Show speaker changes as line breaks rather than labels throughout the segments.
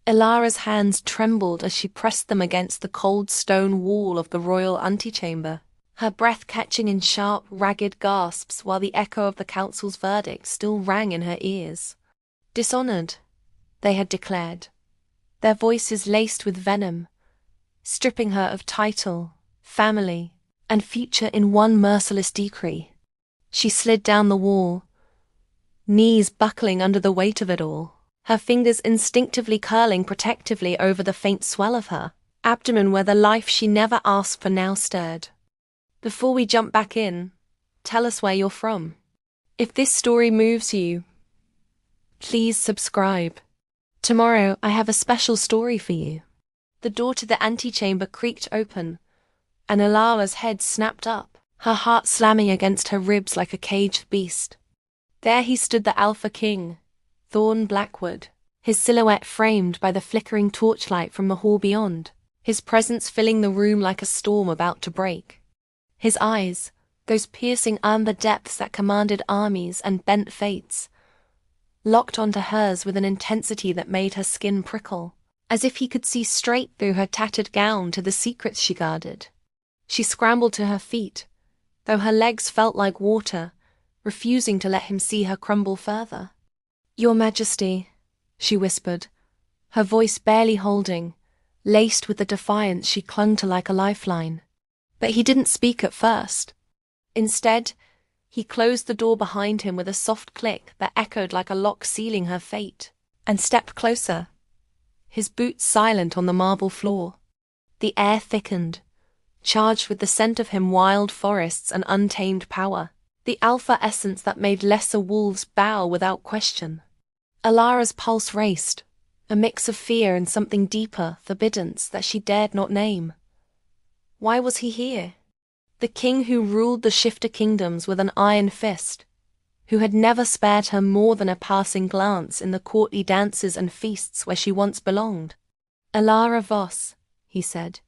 Elara's hands trembled as she pressed them against the cold stone wall of the royal antechamber, her breath catching in sharp, ragged gasps while the echo of the council's verdict still rang in her ears. Dishonored, they had declared, their voices laced with venom, stripping her of title, family, and future in one merciless decree. She slid down the wall, knees buckling under the weight of it all, her fingers instinctively curling protectively over the faint swell of her abdomen where the life she never asked for now stirred. Before we jump back in, tell us where you're from. If this story moves you, please subscribe. Tomorrow I have a special story for you. The door to the antechamber creaked open, and Elara's head snapped up, her heart slamming against her ribs like a caged beast. There he stood, the Alpha King, Thorne Blackwood, his silhouette framed by the flickering torchlight from the hall beyond, his presence filling the room like a storm about to break. His eyes, those piercing amber depths that commanded armies and bent fates, locked onto hers with an intensity that made her skin prickle, as if he could see straight through her tattered gown to the secrets she guarded. She scrambled to her feet, though her legs felt like water, refusing to let him see her crumble further. "Your Majesty," she whispered, her voice barely holding, laced with the defiance she clung to like a lifeline. But he didn't speak at first. Instead, he closed the door behind him with a soft click that echoed like a lock sealing her fate, and stepped closer, his boots silent on the marble floor. The air thickened, charged with the scent of him wild forests and untamed power, the alpha essence that made lesser wolves bow without question. Elara's pulse raced, a mix of fear and something deeper, forbiddance that she dared not name. Why was he here? The king who ruled the shifter kingdoms with an iron fist, who had never spared her more than a passing glance in the courtly dances and feasts where she once belonged. "Elara Voss," he said,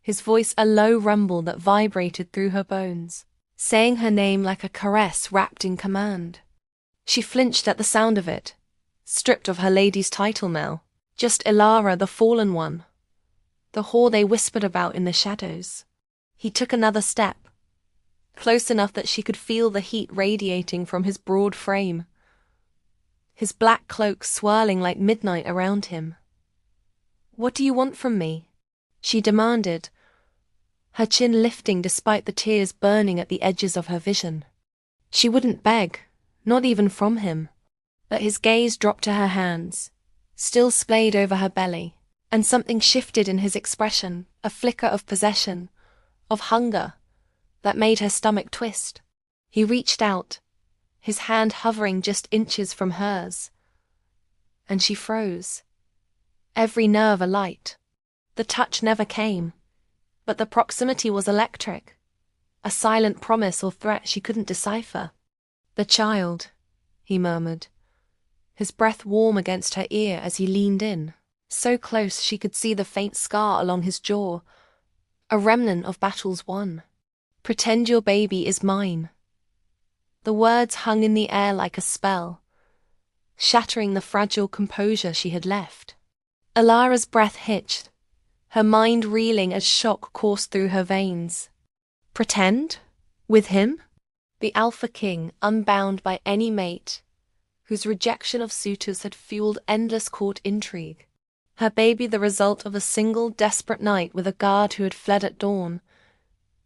his voice a low rumble that vibrated through her bones, saying her name like a caress wrapped in command. She flinched at the sound of it, stripped of her lady's title now, just Elara the fallen one, the whore they whispered about in the shadows. He took another step, close enough that she could feel the heat radiating from his broad frame, his black cloak swirling like midnight around him. "What do you want from me?" she demanded, her chin lifting despite the tears burning at the edges of her vision. She wouldn't beg, not even from him, but his gaze dropped to her hands, still splayed over her belly, and something shifted in his expression, a flicker of possession, of hunger, that made her stomach twist. He reached out, his hand hovering just inches from hers, and she froze, every nerve alight. The touch never came, but the proximity was electric, a silent promise or threat she couldn't decipher. "The child," he murmured, his breath warm against her ear as he leaned in, so close she could see the faint scar along his jaw, a remnant of battles won. "Pretend your baby is mine." The words hung in the air like a spell, shattering the fragile composure she had left. Elara's breath hitched, her mind reeling as shock coursed through her veins. Pretend? With him? The Alpha King, unbound by any mate, whose rejection of suitors had fueled endless court intrigue. Her baby the result of a single desperate night with a guard who had fled at dawn,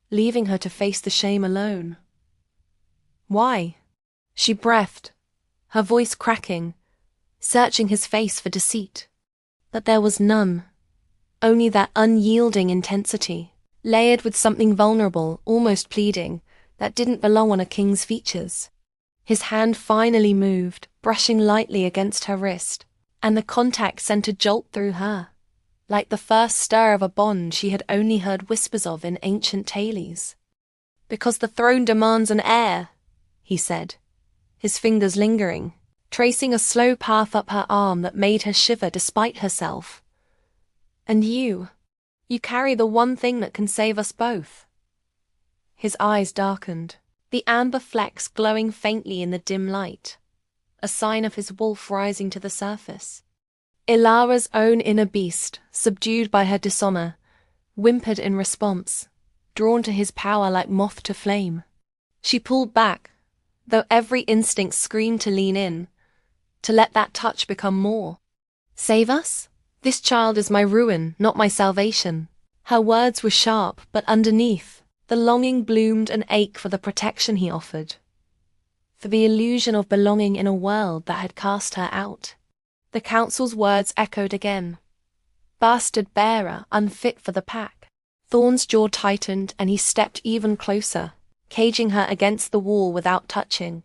leaving her to face the shame alone. Why? She breathed, her voice cracking, searching his face for deceit. But there was none, only that unyielding intensity, layered with something vulnerable, almost pleading, that didn't belong on a king's features. His hand finally moved, brushing lightly against her wrist, and the contact sent a jolt through her, like the first stir of a bond she had only heard whispers of in ancient tales. "Because the throne demands an heir," he said, his fingers lingering, tracing a slow path up her arm that made her shiver despite herself. "And you carry the one thing that can save us both." His eyes darkened, the amber flecks glowing faintly in the dim light, a sign of his wolf rising to the surface. Ilara's own inner beast, subdued by her dishonor, whimpered in response, drawn to his power like moth to flame. She pulled back, though every instinct screamed to lean in, to let that touch become more. Save us? This child is my ruin, not my salvation. Her words were sharp, but underneath, the longing bloomed an ache for the protection he offered, for the illusion of belonging in a world that had cast her out. The council's words echoed again. Bastard bearer, unfit for the pack. Thorne's jaw tightened and he stepped even closer, caging her against the wall without touching,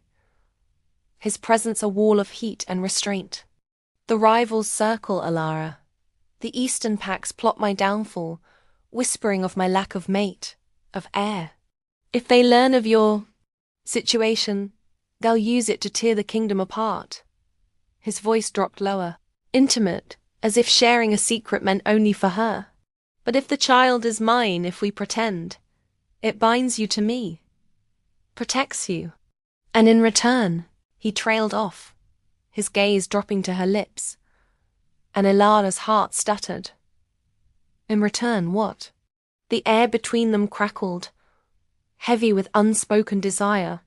his presence a wall of heat and restraint. The rivals circle, Elara. The eastern packs plot my downfall, whispering of my lack of mate, of heir. If they learn of your situation, they'll use it to tear the kingdom apart. His voice dropped lower, intimate, as if sharing a secret meant only for her. But if the child is mine, if we pretend, it binds you to me, protects you. And in return, he trailed off, his gaze dropping to her lips, and Elara's heart stuttered. In return, what? The air between them crackled, heavy with unspoken desire,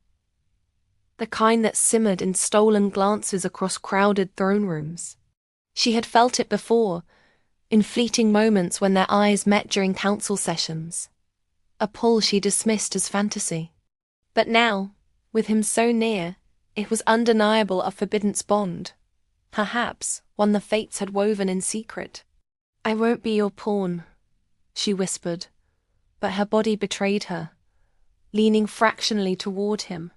the kind that simmered in stolen glances across crowded throne rooms. She had felt it before, in fleeting moments when their eyes met during council sessions, a pull she dismissed as fantasy. But now, with him so near, it was undeniable a forbidden bond, perhaps one the fates had woven in secret. I won't be your pawn, she whispered, but her body betrayed her, leaning fractionally toward him,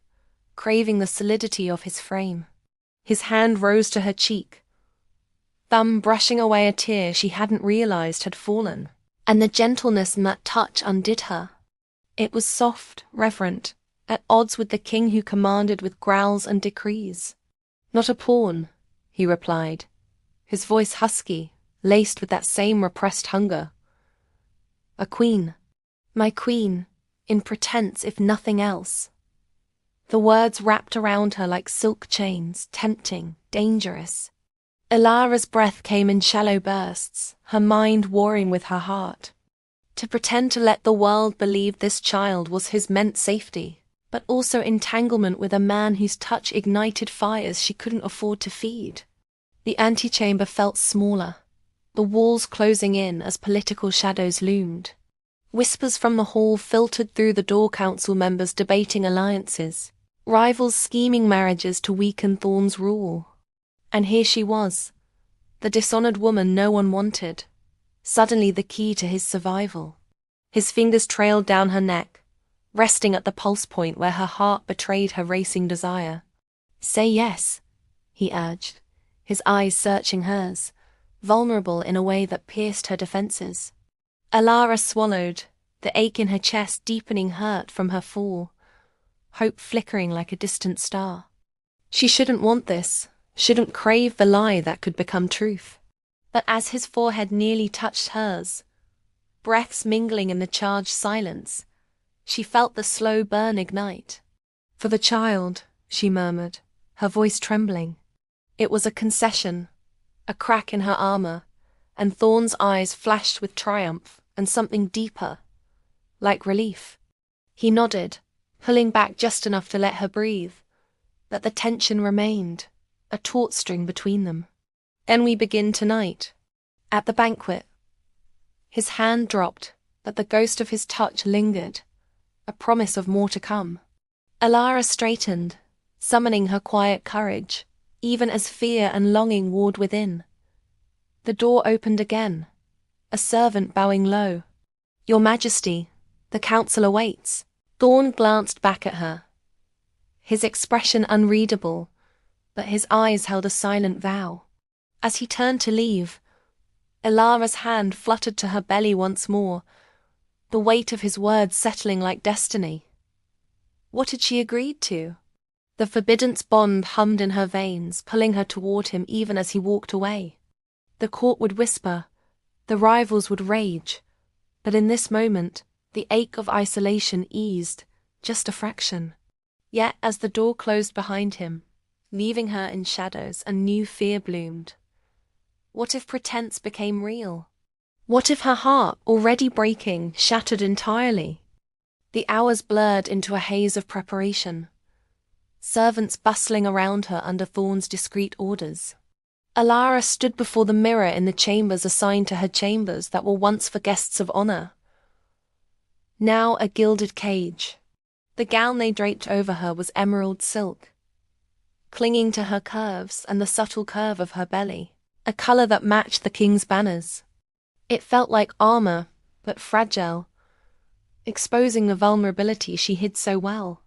craving the solidity of his frame. His hand rose to her cheek, thumb brushing away a tear she hadn't realized had fallen, and the gentleness in that touch undid her. It was soft, reverent, at odds with the king who commanded with growls and decrees. Not a pawn, he replied, his voice husky, laced with that same repressed hunger. A queen. My queen, in pretense if nothing else. The words wrapped around her like silk chains, tempting, dangerous. Elara's breath came in shallow bursts, her mind warring with her heart. To pretend to let the world believe this child was his meant safety, but also entanglement with a man whose touch ignited fires she couldn't afford to feed. The antechamber felt smaller, the walls closing in as political shadows loomed. Whispers from the hall filtered through the door, council members debating alliances, rivals scheming marriages to weaken Thorne's rule. And here she was, the dishonored woman no one wanted, suddenly the key to his survival. His fingers trailed down her neck, resting at the pulse point where her heart betrayed her racing desire. Say yes, he urged, his eyes searching hers, vulnerable in a way that pierced her defenses. Elara swallowed, the ache in her chest deepening hurt from her fall, hope flickering like a distant star. She shouldn't want this, shouldn't crave the lie that could become truth. But as his forehead nearly touched hers, breaths mingling in the charged silence, she felt the slow burn ignite. For the child, she murmured, her voice trembling. It was a concession, a crack in her armor, and Thorne's eyes flashed with triumph and something deeper, like relief. He nodded, pulling back just enough to let her breathe, but the tension remained, a taut string between them. And we begin tonight, at the banquet. His hand dropped, but the ghost of his touch lingered, a promise of more to come. Elara straightened, summoning her quiet courage, even as fear and longing warred within. The door opened again, a servant bowing low. Your Majesty, the council awaits. Thorne glanced back at her, his expression unreadable, but his eyes held a silent vow. As he turned to leave, Elara's hand fluttered to her belly once more, the weight of his words settling like destiny. What had she agreed to? The forbidden bond hummed in her veins, pulling her toward him even as he walked away. The court would whisper, the rivals would rage, but in this moment, the ache of isolation eased, just a fraction. Yet as the door closed behind him, leaving her in shadows, a new fear bloomed. What if pretense became real? What if her heart, already breaking, shattered entirely? The hours blurred into a haze of preparation, servants bustling around her under Thorne's discreet orders. Elara stood before the mirror in the chambers assigned to her chambers that were once for guests of honor. Now a gilded cage. The gown they draped over her was emerald silk, clinging to her curves and the subtle curve of her belly, a color that matched the king's banners. It felt like armor, but fragile, exposing the vulnerability she hid so well.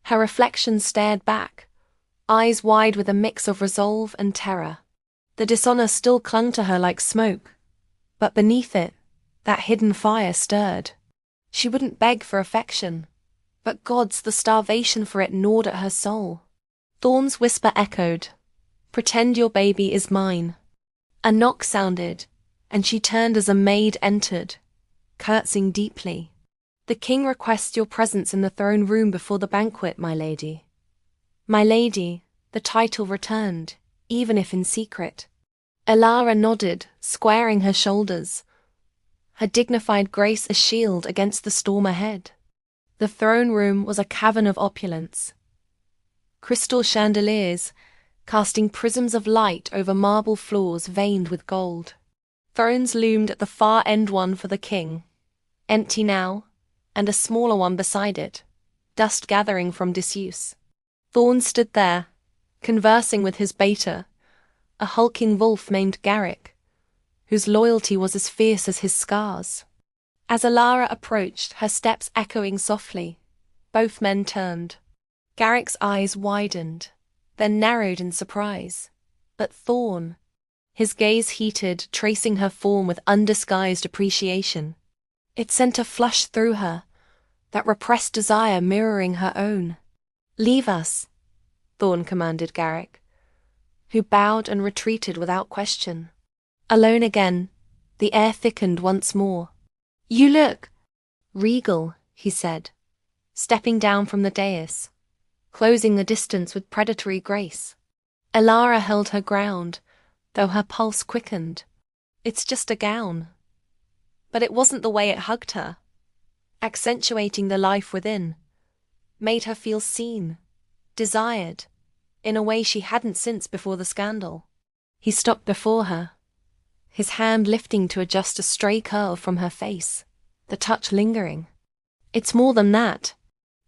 Her reflection stared back, eyes wide with a mix of resolve and terror. The dishonor still clung to her like smoke, but beneath it, that hidden fire stirred. She wouldn't beg for affection, but God's the starvation for it gnawed at her soul. Thorne's whisper echoed, "Pretend your baby is mine." A knock sounded, and she turned as a maid entered, curtsying deeply. "The king requests your presence in the throne room before the banquet, my lady." "My lady," the title returned, even if in secret. Elara nodded, squaring her shoulders, her dignified grace a shield against the storm ahead. The throne room was a cavern of opulence. Crystal chandeliers, casting prisms of light over marble floors veined with gold. Thrones loomed at the far end, one for the king, empty now, and a smaller one beside it, dust gathering from disuse. Thorne stood there, conversing with his beta, a hulking wolf named Garrick, whose loyalty was as fierce as his scars. As Elara approached, her steps echoing softly, both men turned. Garrick's eyes widened, then narrowed in surprise. But Thorne, his gaze heated, tracing her form with undisguised appreciation. It sent a flush through her, that repressed desire mirroring her own. "Leave us," Thorne commanded Garrick, who bowed and retreated without question. Alone again, the air thickened once more. "You look regal," he said, stepping down from the dais, closing the distance with predatory grace. Elara held her ground, though her pulse quickened. "It's just a gown." But it wasn't the way it hugged her, accentuating the life within, made her feel seen, desired, in a way she hadn't since before the scandal. He stopped before her, his hand lifting to adjust a stray curl from her face, the touch lingering. "It's more than that.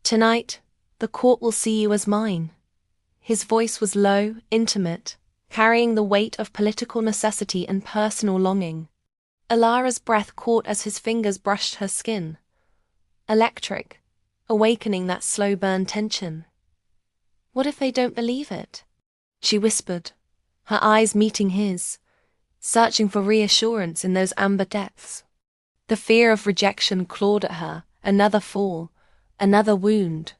Tonight, the court will see you as mine." His voice was low, intimate, carrying the weight of political necessity and personal longing. Elara's breath caught as his fingers brushed her skin, electric, awakening that slow burn tension. "What if they don't believe it?" she whispered, her eyes meeting his, searching for reassurance in those amber depths. The fear of rejection clawed at her, another fall, another wound.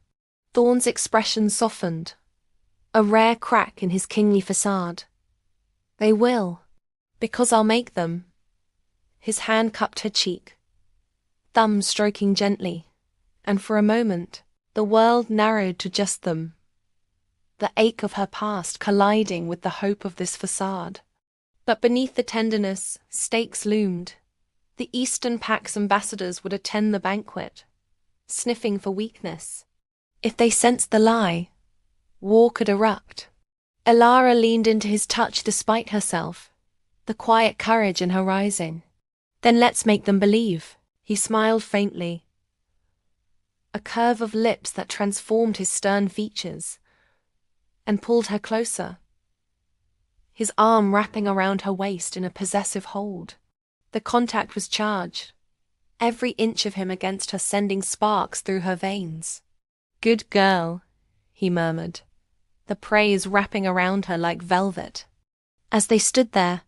Thorne's expression softened, a rare crack in his kingly facade. "They will, because I'll make them." His hand cupped her cheek, thumb stroking gently, and for a moment, the world narrowed to just them. The ache of her past colliding with the hope of this facade. But beneath the tenderness, stakes loomed. The Eastern Pact's ambassadors would attend the banquet, sniffing for weakness. If they sensed the lie, war could erupt. Elara leaned into his touch despite herself, the quiet courage in her rising. "Then let's make them believe." He smiled faintly, a curve of lips that transformed his stern features, and pulled her closer, his arm wrapping around her waist in a possessive hold. The contact was charged, every inch of him against her sending sparks through her veins. "Good girl," he murmured, the praise wrapping around her like velvet. As they stood there,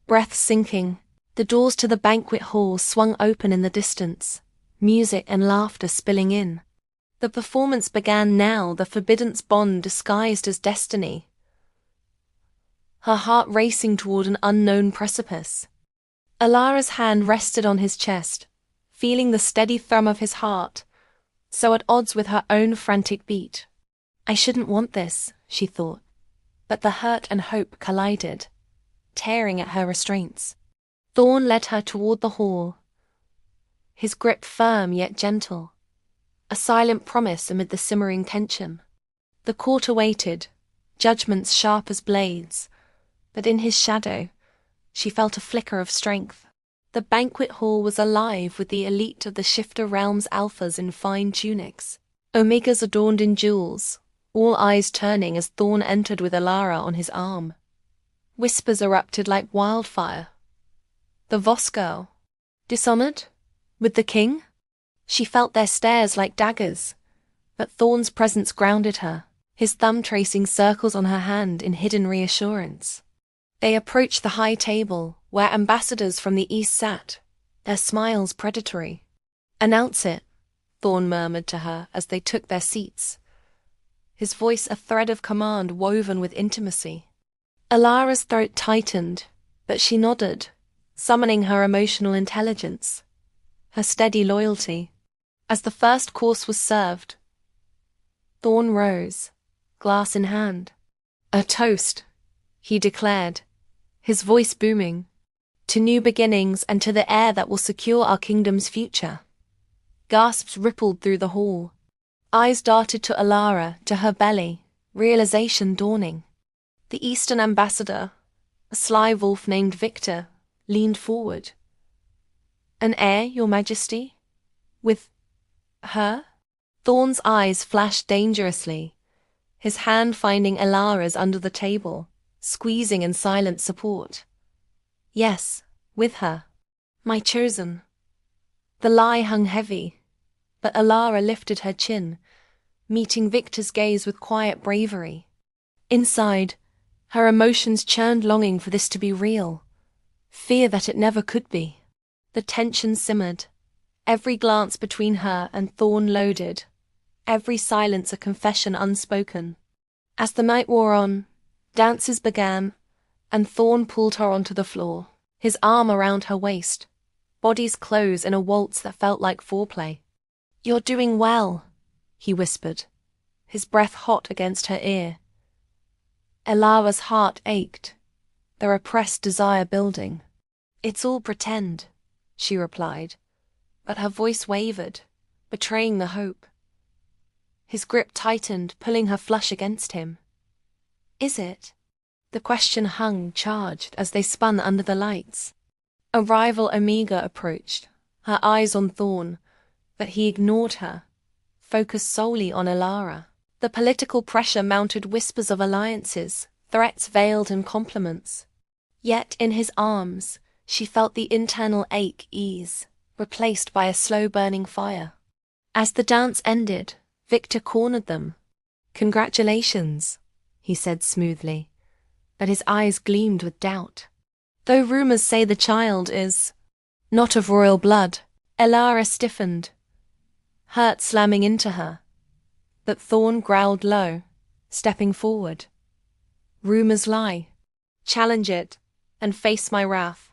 breath sinking, the doors to the banquet hall swung open in the distance, music and laughter spilling in. The performance began now, the forbiddance bond disguised as destiny, her heart racing toward an unknown precipice. Elara's hand rested on his chest, feeling the steady thrum of his heart, so at odds with her own frantic beat. "I shouldn't want this," she thought, but the hurt and hope collided. tearing at her restraints. Thorne led her toward the hall, his grip firm yet gentle, a silent promise amid the simmering tension. The court awaited, judgments sharp as blades, but in his shadow, she felt a flicker of strength. The banquet hall was alive with the elite of the Shifter Realm's alphas in fine tunics, omegas adorned in jewels, all eyes turning as Thorne entered with Elara on his arm. Whispers erupted like wildfire. The Voss girl, dishonored? With the king? She felt their stares like daggers, but Thorne's presence grounded her, his thumb tracing circles on her hand in hidden reassurance. They approached the high table, where ambassadors from the east sat, their smiles predatory. "Announce it," Thorne murmured to her as they took their seats, his voice a thread of command woven with intimacy. Elara's throat tightened, but she nodded, summoning her emotional intelligence, her steady loyalty. As the first course was served, Thorne rose, glass in hand. "A toast," he declared, his voice booming, "to new beginnings and to the heir that will secure our kingdom's future." Gasps rippled through the hall. Eyes darted to Elara, to her belly, realization dawning. The Eastern ambassador, a sly wolf named Victor, leaned forward. "An heir, your majesty? With her?" Thorne's eyes flashed dangerously, his hand finding Elara's under the table, squeezing in silent support. "Yes, with her. My chosen." The lie hung heavy, but Elara lifted her chin, meeting Victor's gaze with quiet bravery. Inside, her emotions churned longing for this to be real, fear that it never could be. The tension simmered, every glance between her and Thorne loaded, every silence a confession unspoken. As the night wore on, dances began, and Thorne pulled her onto the floor, his arm around her waist, bodies close in a waltz that felt like foreplay. "You're doing well," he whispered, his breath hot against her ear. Elara's heart ached, the repressed desire building. "It's all pretend," she replied, but her voice wavered, betraying the hope. His grip tightened, pulling her flush against him. "Is it?" The question hung, charged, as they spun under the lights. A rival Omega approached, her eyes on Thorne, but he ignored her, focused solely on Elara. The political pressure mounted whispers of alliances, threats veiled in compliments. Yet in his arms, she felt the internal ache ease, replaced by a slow-burning fire. As the dance ended, Victor cornered them. "Congratulations," he said smoothly, but his eyes gleamed with doubt. "Though rumors say the child is not of royal blood." Elara stiffened, hurt slamming into her, but Thorne growled low, stepping forward. "Rumors lie. Challenge it, and face my wrath."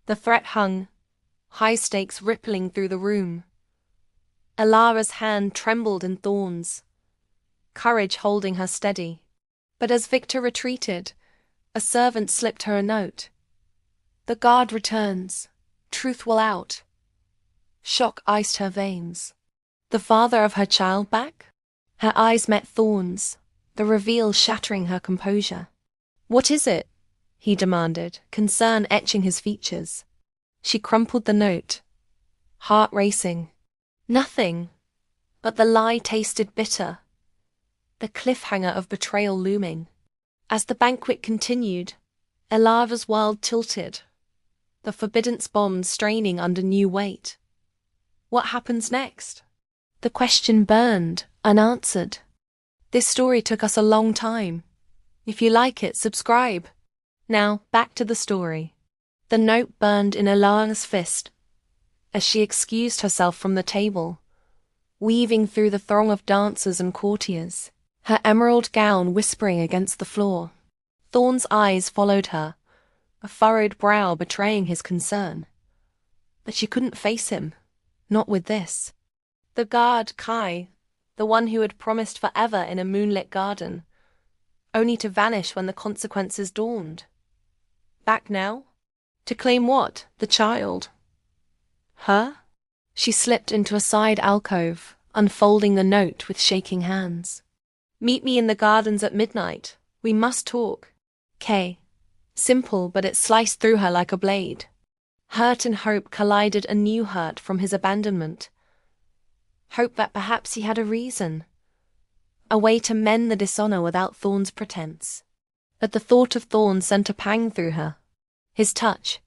The threat hung, high stakes rippling through the room. Elara's hand trembled in Thorne's, courage holding her steady. But as Victor retreated, a servant slipped her a note. "The guard returns. Truth will out." Shock iced her veins. The father of her child back? Her eyes met Thorne's, the reveal shattering her composure. "What is it?" he demanded, concern etching his features. She crumpled the note, heart racing. Nothing, but the lie tasted bitter, the cliffhanger of betrayal looming. As the banquet continued, Elara's world tilted, the forbiddance bomb straining under new weight. What happens next? The question burned, unanswered. This story took us a long time. If you like it, subscribe. Now, back to the story. The note burned in Elara's fist as she excused herself from the table, weaving through the throng of dancers and courtiers, her emerald gown whispering against the floor. Thorne's eyes followed her, a furrowed brow betraying his concern. But she couldn't face him, not with this. The guard, Kai, the one who had promised forever in a moonlit garden, only to vanish when the consequences dawned. Back now? To claim what? The child? Her? She slipped into a side alcove, unfolding the note with shaking hands. Meet me in the gardens at midnight. We must talk. K. Simple, but it sliced through her like a blade. Hurt and hope collided, a new hurt from his abandonment. Hope that perhaps he had a reason. A way to mend the dishonor without Thorne's pretense. But the thought of Thorne sent a pang through her. His touch,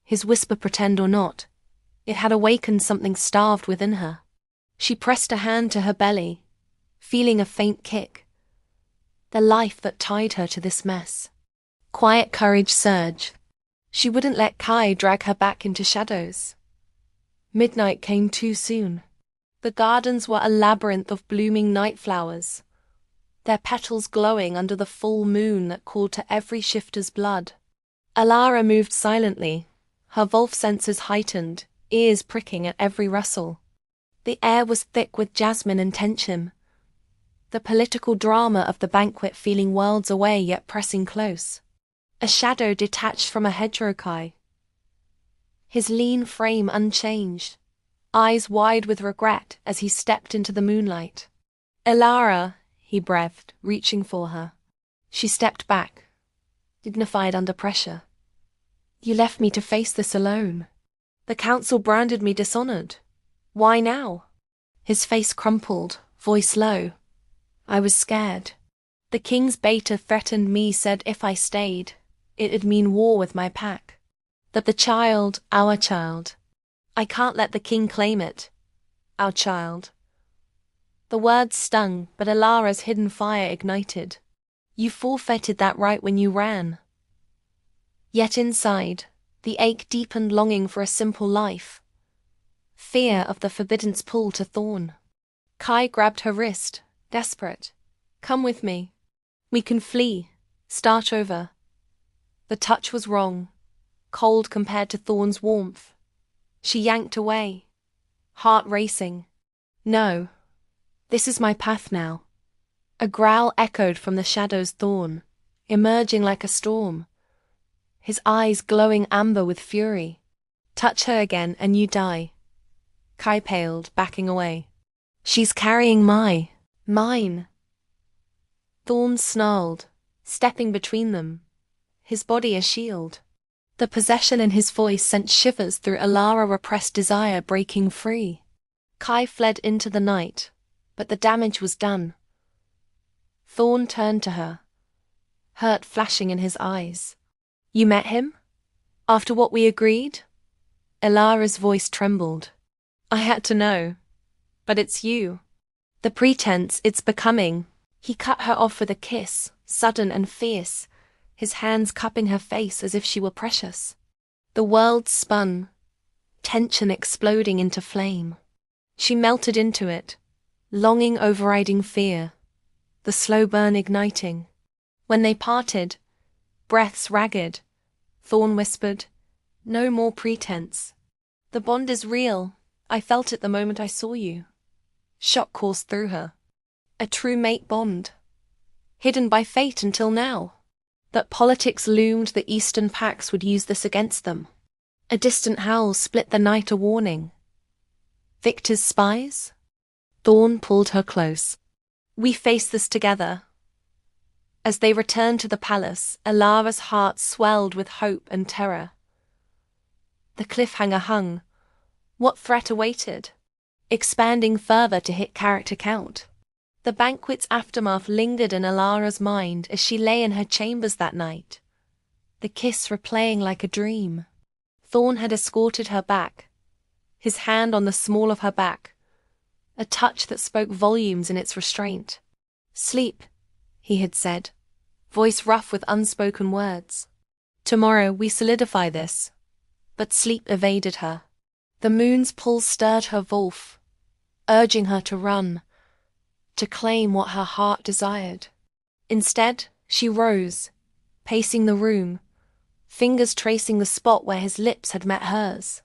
his whisper, pretend or not, it had awakened something starved within her. She pressed a hand to her belly, feeling a faint kick. The life that tied her to this mess. Quiet courage surged. She wouldn't let Kai drag her back into shadows. Midnight came too soon. The gardens were a labyrinth of blooming night flowers, their petals glowing under the full moon that called to every shifter's blood. Elara moved silently, her wolf senses heightened, ears pricking at every rustle. The air was thick with jasmine and tension, the political drama of the banquet feeling worlds away yet pressing close. A shadow detached from a hedgerow Kai. His lean frame unchanged, eyes wide with regret as he stepped into the moonlight. Elara, he breathed, reaching for her. She stepped back, dignified under pressure. You left me to face this alone. The council branded me dishonored. Why now? His face crumpled, voice low. I was scared. The king's beta threatened me, said if I stayed, it'd mean war with my pack. That the child, our child. I can't let the king claim it. Our child. The words stung, but Elara's hidden fire ignited. You forfeited that right when you ran. Yet inside, the ache deepened, longing for a simple life. Fear of the forbidden's pull to Thorne. Kai grabbed her wrist, desperate. Come with me. We can flee, start over. The touch was wrong, cold compared to Thorne's warmth. She yanked away, heart racing. No, this is my path now. A growl echoed from the shadows. Thorne, emerging like a storm, his eyes glowing amber with fury. Touch her again and you die. Kai paled, backing away. She's carrying mine. Thorne snarled, stepping between them, his body a shield. The possession in his voice sent shivers through Elara, repressed desire breaking free. Kai fled into the night, but the damage was done. Thorne turned to her, hurt flashing in his eyes. You met him? After what we agreed? Elara's voice trembled. I had to know. But it's you. The pretense, it's becoming. He cut her off with a kiss, sudden and fierce, his hands cupping her face as if she were precious. The world spun, tension exploding into flame. She melted into it, longing overriding fear, the slow burn igniting. When they parted, breaths ragged, Thorne whispered, no more pretense. The bond is real. I felt it the moment I saw you. Shock coursed through her. A true mate bond, hidden by fate until now. That politics loomed, the eastern pacts would use this against them. A distant howl split the night, a warning. Victor's spies? Thorne pulled her close. We face this together. As they returned to the palace, Elara's heart swelled with hope and terror. The cliffhanger hung. What threat awaited? Expanding further to hit character count. The banquet's aftermath lingered in Elara's mind as she lay in her chambers that night, the kiss replaying like a dream. Thorne had escorted her back, his hand on the small of her back, a touch that spoke volumes in its restraint. Sleep, he had said, voice rough with unspoken words. Tomorrow we solidify this. But sleep evaded her. The moon's pull stirred her wolf, urging her to run, to claim what her heart desired. Instead, she rose, pacing the room, fingers tracing the spot where his lips had met hers.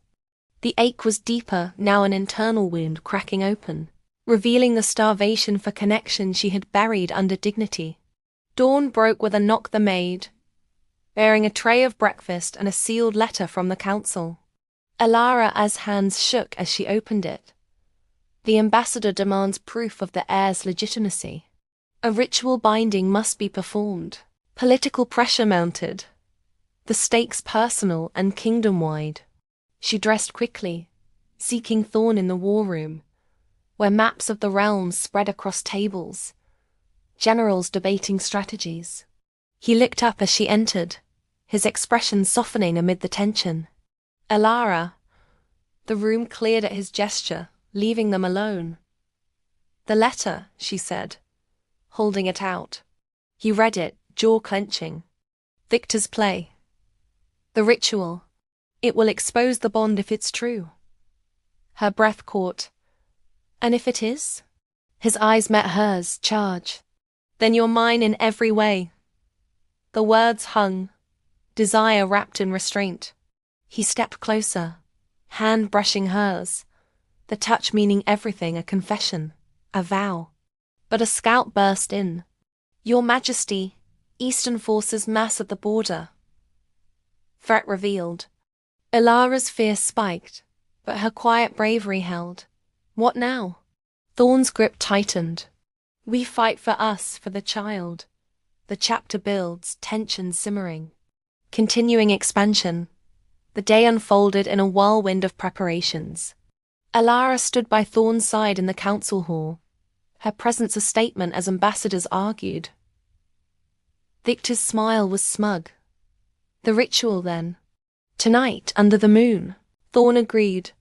The ache was deeper, now an internal wound cracking open, revealing the starvation for connection she had buried under dignity. Dawn broke with a knock. The maid, bearing a tray of breakfast and a sealed letter from the council. Elara's hands shook as she opened it. The ambassador demands proof of the heir's legitimacy. A ritual binding must be performed. Political pressure mounted. The stakes personal and kingdom-wide. She dressed quickly, seeking Thorne in the war room, where maps of the realms spread across tables, generals debating strategies. He looked up as she entered, his expression softening amid the tension. Elara. The room cleared at his gesture, leaving them alone. The letter, she said, holding it out. He read it, jaw clenching. Victor's play. The ritual. It will expose the bond if it's true. Her breath caught. And if it is? His eyes met hers, charged. Then you're mine in every way. The words hung, desire wrapped in restraint. He stepped closer, hand brushing hers, the touch meaning everything, a confession, a vow. But a scout burst in. Your Majesty, Eastern forces mass at the border. Threat revealed. Elara's fear spiked, but her quiet bravery held. What now? Thorne's grip tightened. We fight for us, for the child. The chapter builds, tension simmering. Continuing expansion. The day unfolded in a whirlwind of preparations. Elara stood by Thorne's side in the council hall, her presence a statement as ambassadors argued. Victor's smile was smug. The ritual, then. Tonight, under the moon. Thorne agreed,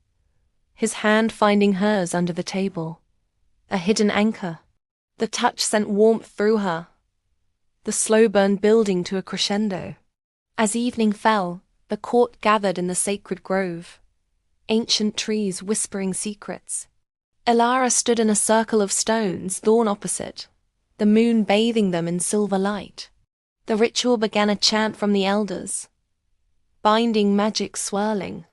his hand finding hers under the table. A hidden anchor. The touch sent warmth through her, the slow burn building to a crescendo. As evening fell, the court gathered in the sacred grove, ancient trees whispering secrets. Elara stood in a circle of stones, Thorne opposite, the moon bathing them in silver light. The ritual began a chant from the elders, binding magic swirling.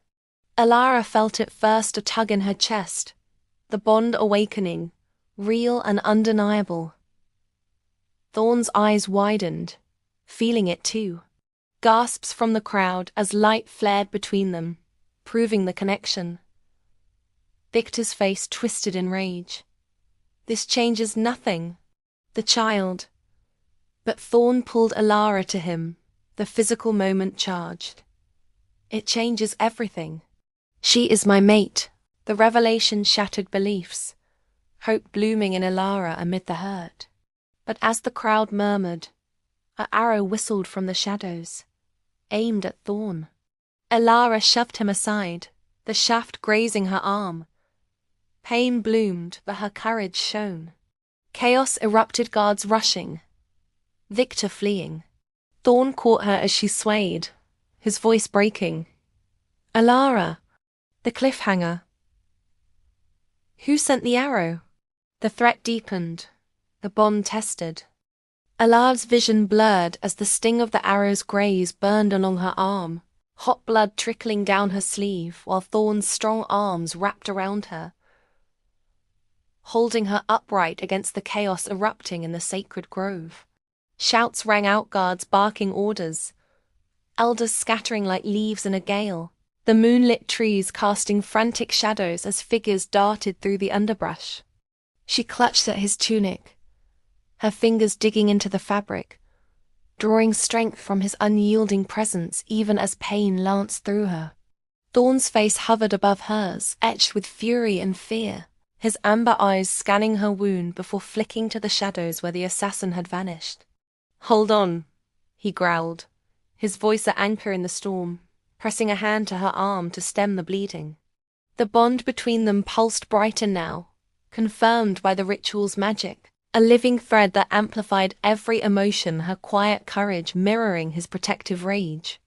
Elara felt it first, a tug in her chest, the bond awakening, real and undeniable. Thorne's eyes widened, feeling it too. Gasps from the crowd as light flared between them, proving the connection. Victor's face twisted in rage. This changes nothing. The child. But Thorne pulled Elara to him, the physical moment charged. It changes everything. She is my mate. The revelation shattered beliefs, hope blooming in Elara amid the hurt. But as the crowd murmured, an arrow whistled from the shadows, aimed at Thorne. Elara shoved him aside, the shaft grazing her arm. Pain bloomed, but her courage shone. Chaos erupted, guards rushing, Victor fleeing. Thorne caught her as she swayed, his voice breaking. Elara, the cliffhanger. Who sent the arrow? The threat deepened, the bond tested. Elara's vision blurred as the sting of the arrow's graze burned along her arm, hot blood trickling down her sleeve, while Thorne's strong arms wrapped around her, holding her upright against the chaos erupting in the sacred grove. Shouts rang out, guards barking orders, elders scattering like leaves in a gale, the moonlit trees casting frantic shadows as figures darted through the underbrush. She clutched at his tunic, her fingers digging into the fabric, drawing strength from his unyielding presence even as pain lanced through her. Thorne's face hovered above hers, etched with fury and fear, his amber eyes scanning her wound before flicking to the shadows where the assassin had vanished. Hold on, he growled, his voice an anchor in the storm, pressing a hand to her arm to stem the bleeding. The bond between them pulsed brighter now, confirmed by the ritual's magic, a living thread that amplified every emotion, her quiet courage mirroring his protective rage.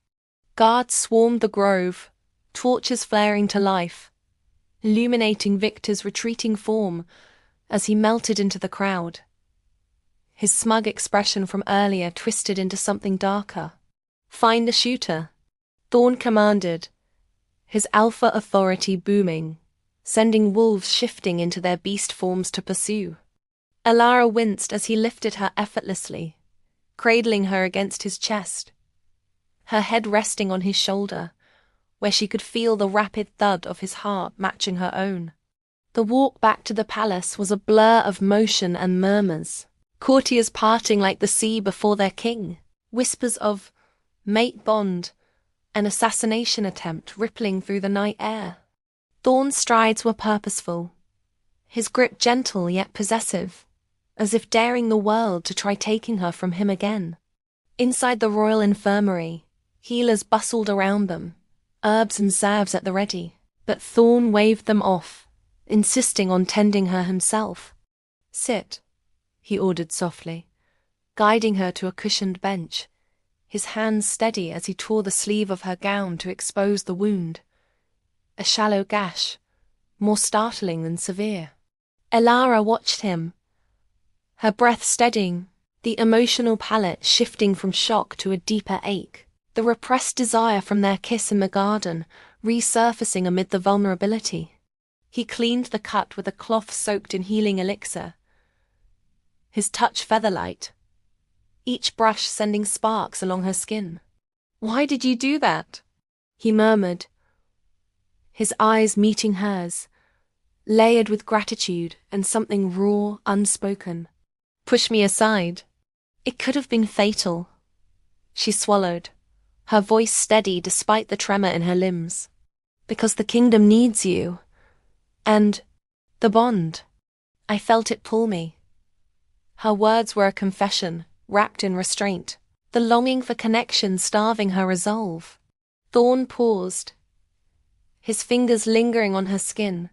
Guards swarmed the grove, torches flaring to life, illuminating Victor's retreating form as he melted into the crowd. His smug expression from earlier twisted into something darker. Find the shooter, Thorne commanded, his alpha authority booming, sending wolves shifting into their beast forms to pursue. Elara winced as he lifted her effortlessly, cradling her against his chest. her head resting on his shoulder, where she could feel the rapid thud of his heart matching her own. The walk back to the palace was a blur of motion and murmurs, courtiers parting like the sea before their king, whispers of mate bond, an assassination attempt rippling through the night air. Thorne's strides were purposeful, his grip gentle yet possessive, as if daring the world to try taking her from him again. Inside the royal infirmary, healers bustled around them, herbs and salves at the ready, but Thorne waved them off, insisting on tending her himself. "Sit," he ordered softly, guiding her to a cushioned bench, his hands steady as he tore the sleeve of her gown to expose the wound. A shallow gash, more startling than severe. Elara watched him, her breath steadying, the emotional palate shifting from shock to a deeper ache, the repressed desire from their kiss in the garden resurfacing amid the vulnerability. He cleaned the cut with a cloth soaked in healing elixir, his touch featherlight, each brush sending sparks along her skin. "Why did you do that?" he murmured, his eyes meeting hers, layered with gratitude and something raw, unspoken. "Push me aside. It could have been fatal." She swallowed, her voice steady despite the tremor in her limbs. "Because the kingdom needs you. And the bond. I felt it pull me." Her words were a confession, wrapped in restraint, the longing for connection starving her resolve. Thorne paused, his fingers lingering on her skin,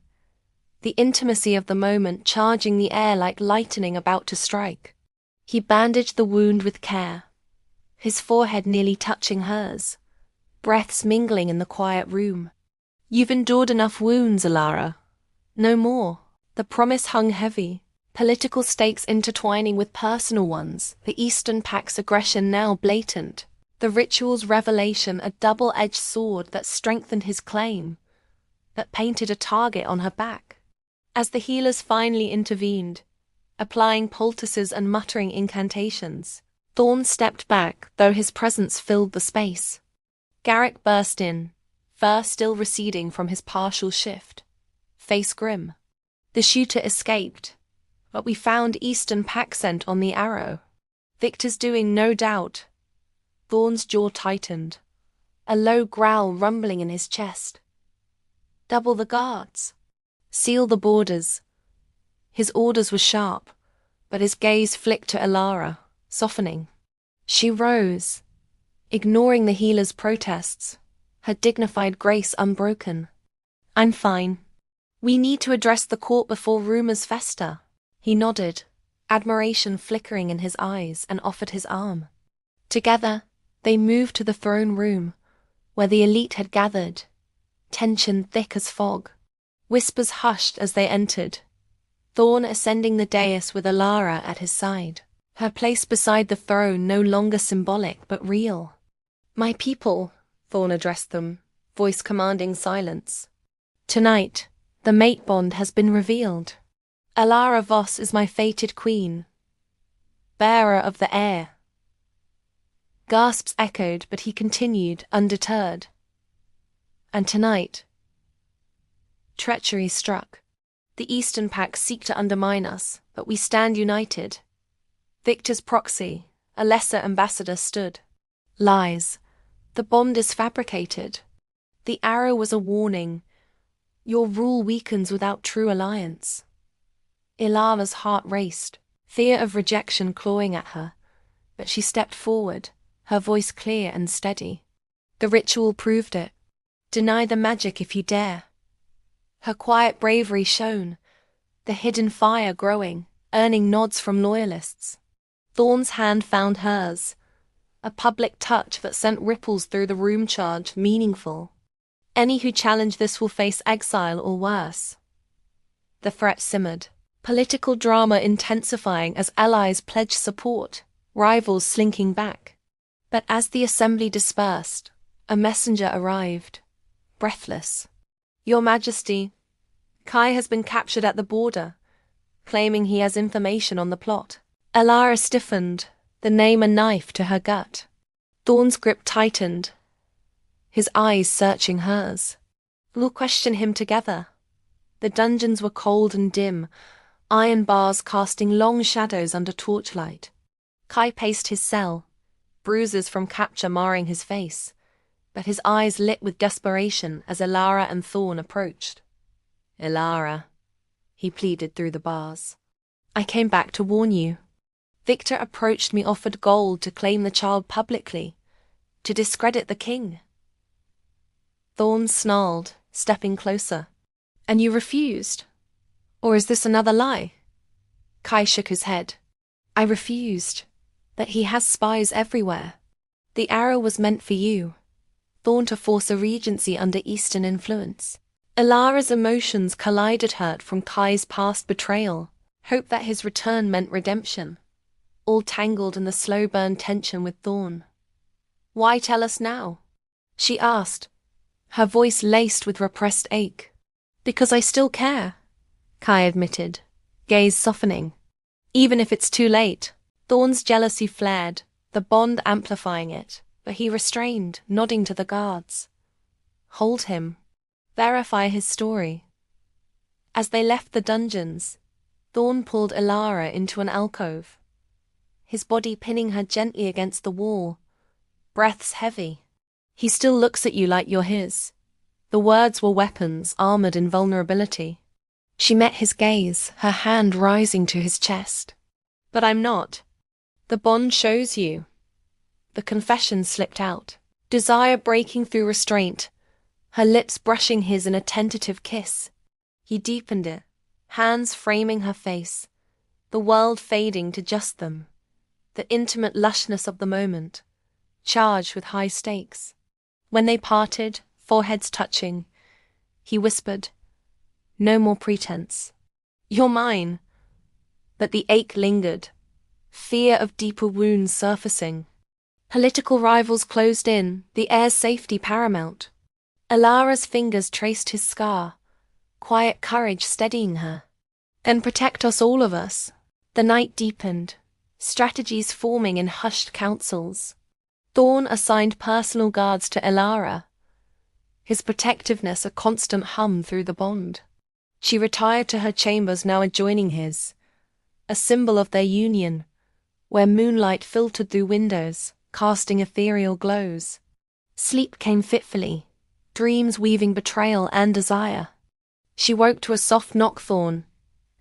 the intimacy of the moment charging the air like lightning about to strike. He bandaged the wound with care, his forehead nearly touching hers, breaths mingling in the quiet room. "You've endured enough wounds, Elara. No more." The promise hung heavy, political stakes intertwining with personal ones, the Eastern Pact's aggression now blatant, the ritual's revelation a double-edged sword that strengthened his claim, that painted a target on her back. As the healers finally intervened, applying poultices and muttering incantations, Thorne stepped back, though his presence filled the space. Garrick burst in, fur still receding from his partial shift, face grim. "The shooter escaped, but we found Eastern Pack scent on the arrow. Victor's doing, no doubt." Thorne's jaw tightened, a low growl rumbling in his chest. "Double the guards. Seal the borders." His orders were sharp, but his gaze flicked to Elara, softening. She rose, ignoring the healer's protests, her dignified grace unbroken. "I'm fine. We need to address the court before rumors fester." He nodded, admiration flickering in his eyes, and offered his arm. Together, they moved to the throne room, where the elite had gathered, tension thick as fog. Whispers hushed as they entered, Thorne ascending the dais with Elara at his side, her place beside the throne no longer symbolic but real. "My people," Thorne addressed them, voice commanding silence. "Tonight, the mate bond has been revealed. Elara Voss is my fated queen, bearer of the heir." Gasps echoed, but he continued, undeterred. "And tonight, treachery struck. The Eastern Pact seek to undermine us, but we stand united. Victor's proxy, a lesser ambassador, stood. Lies. The bond is fabricated. The arrow was a warning. Your rule weakens without true alliance." Ilara's heart raced, fear of rejection clawing at her, but she stepped forward, her voice clear and steady. "The ritual proved it. Deny the magic if you dare." Her quiet bravery shone, the hidden fire growing, earning nods from loyalists. Thorne's hand found hers, a public touch that sent ripples through the room charge, meaningful. "Any who challenge this will face exile or worse." The threat simmered, political drama intensifying as allies pledged support, rivals slinking back. But as the assembly dispersed, a messenger arrived, breathless. "Your Majesty, Kai has been captured at the border, claiming he has information on the plot." Elara stiffened, the name a knife to her gut. Thorne's grip tightened, his eyes searching hers. We'll question him together. The dungeons were cold and dim, iron bars casting long shadows under torchlight. Kai paced his cell, bruises from capture marring his face, but his eyes lit with desperation as Elara and Thorne approached. "Elara," he pleaded through the bars. "I came back to warn you. Victor approached me, offered gold to claim the child publicly, to discredit the king." Thorne snarled, stepping closer. "And you refused? Or is this another lie?" Kai shook his head. "I refused. That he has spies everywhere. The arrow was meant for you. Thorne to force a regency under Eastern influence." Elara's emotions collided, hurt from Kai's past betrayal, hope that his return meant redemption, all tangled in the slow-burn tension with Thorne. "Why tell us now?" she asked, her voice laced with repressed ache. "Because I still care," Kai admitted, gaze softening. "Even if it's too late." Thorne's jealousy flared, the bond amplifying it, but he restrained, nodding to the guards. "Hold him. Verify his story." As they left the dungeons, Thorne pulled Elara into an alcove, his body pinning her gently against the wall, breaths heavy. "He still looks at you like you're his." The words were weapons armored in vulnerability. She met his gaze, her hand rising to his chest. "But I'm not. The bond shows you." The confession slipped out, desire breaking through restraint, her lips brushing his in a tentative kiss. He deepened it, hands framing her face, the world fading to just them, the intimate lushness of the moment, charged with high stakes. When they parted, foreheads touching, he whispered, "No more pretense. You're mine." But the ache lingered, fear of deeper wounds surfacing. Political rivals closed in, the heir's safety paramount. Elara's fingers traced his scar, quiet courage steadying her. "And protect us, all of us." The night deepened, strategies forming in hushed councils. Thorne assigned personal guards to Elara, his protectiveness a constant hum through the bond. She retired to her chambers now adjoining his, a symbol of their union, where moonlight filtered through windows, casting ethereal glows. Sleep came fitfully, dreams weaving betrayal and desire. She woke to a soft knock. Thorne,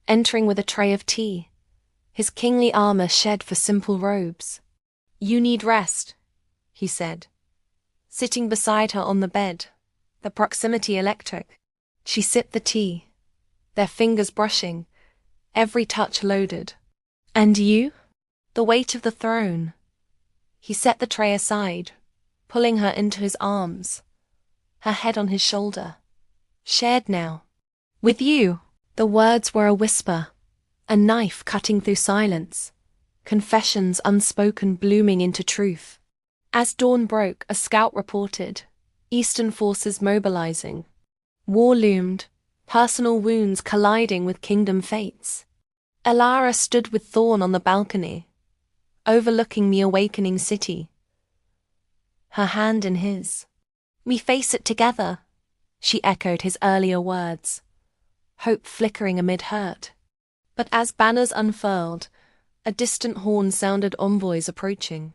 entering with a tray of tea, his kingly armor shed for simple robes. "You need rest," he said, sitting beside her on the bed, the proximity electric. She sipped the tea, their fingers brushing, every touch loaded. "And you?" The weight of the throne. He set the tray aside, pulling her into his arms, her head on his shoulder. "Shared now. With you." The words were a whisper, a knife cutting through silence, confessions unspoken blooming into truth. As dawn broke, a scout reported, Eastern forces mobilizing. War loomed, personal wounds colliding with kingdom fates. Elara stood with Thorne on the balcony, overlooking the awakening city, her hand in his. "We face it together," she echoed his earlier words, hope flickering amid hurt. But as banners unfurled, a distant horn sounded envoys approaching.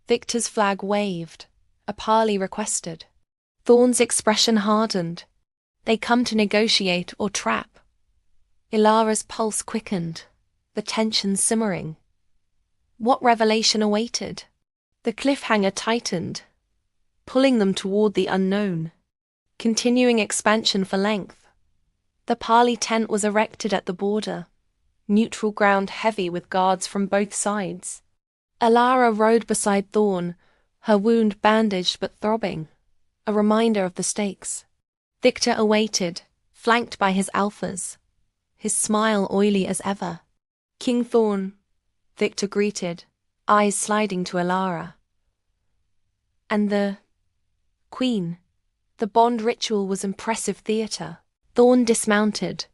Victor's flag waved, a parley requested. Thorne's expression hardened. They come to negotiate or trap. Elara's pulse quickened, the tension simmering. What revelation awaited? The cliffhanger tightened, pulling them toward the unknown. Continuing expansion for length. The parley tent was erected at the border, neutral ground heavy with guards from both sides. Elara rode beside Thorne, her wound bandaged but throbbing, a reminder of the stakes. Victor awaited, flanked by his alphas, his smile oily as ever. "King Thorne," Victor greeted, eyes sliding to Elara. "And the Queen." The bond ritual was impressive theatre. Thorne dismounted,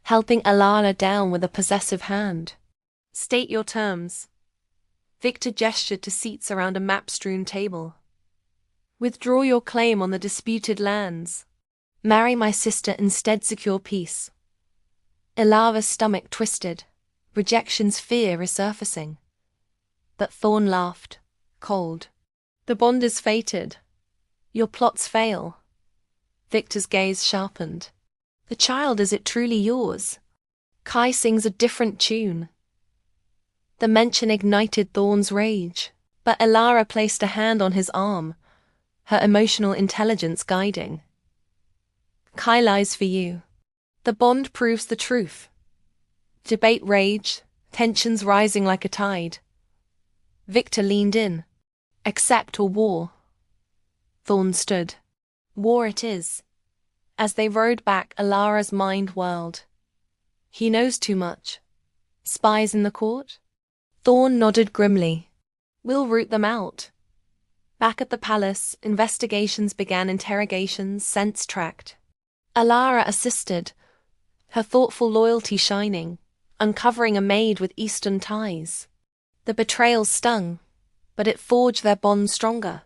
helping Elara down with a possessive hand. "State your terms." Victor gestured to seats around a map-strewn table. Withdraw your claim on the disputed lands. Marry my sister, instead secure peace. Elara's stomach twisted, rejection's fear resurfacing. But Thorne laughed, cold. The bond is fated. Your plots fail. Victor's gaze sharpened. The child, is it truly yours? Kai sings a different tune. The mention ignited Thorne's rage, but Elara placed a hand on his arm, her emotional intelligence guiding. Kai lies for you. The bond proves the truth. Debate raged, tensions rising like a tide. Victor leaned in. Accept or war? Thorne stood. War it is. As they rode back, Elara's mind whirled. He knows too much. Spies in the court? Thorne nodded grimly. We'll root them out. Back at the palace, investigations began, interrogations, scents tracked. Elara assisted, her thoughtful loyalty shining, uncovering a maid with Eastern ties. The betrayals stung, but it forged their bond stronger.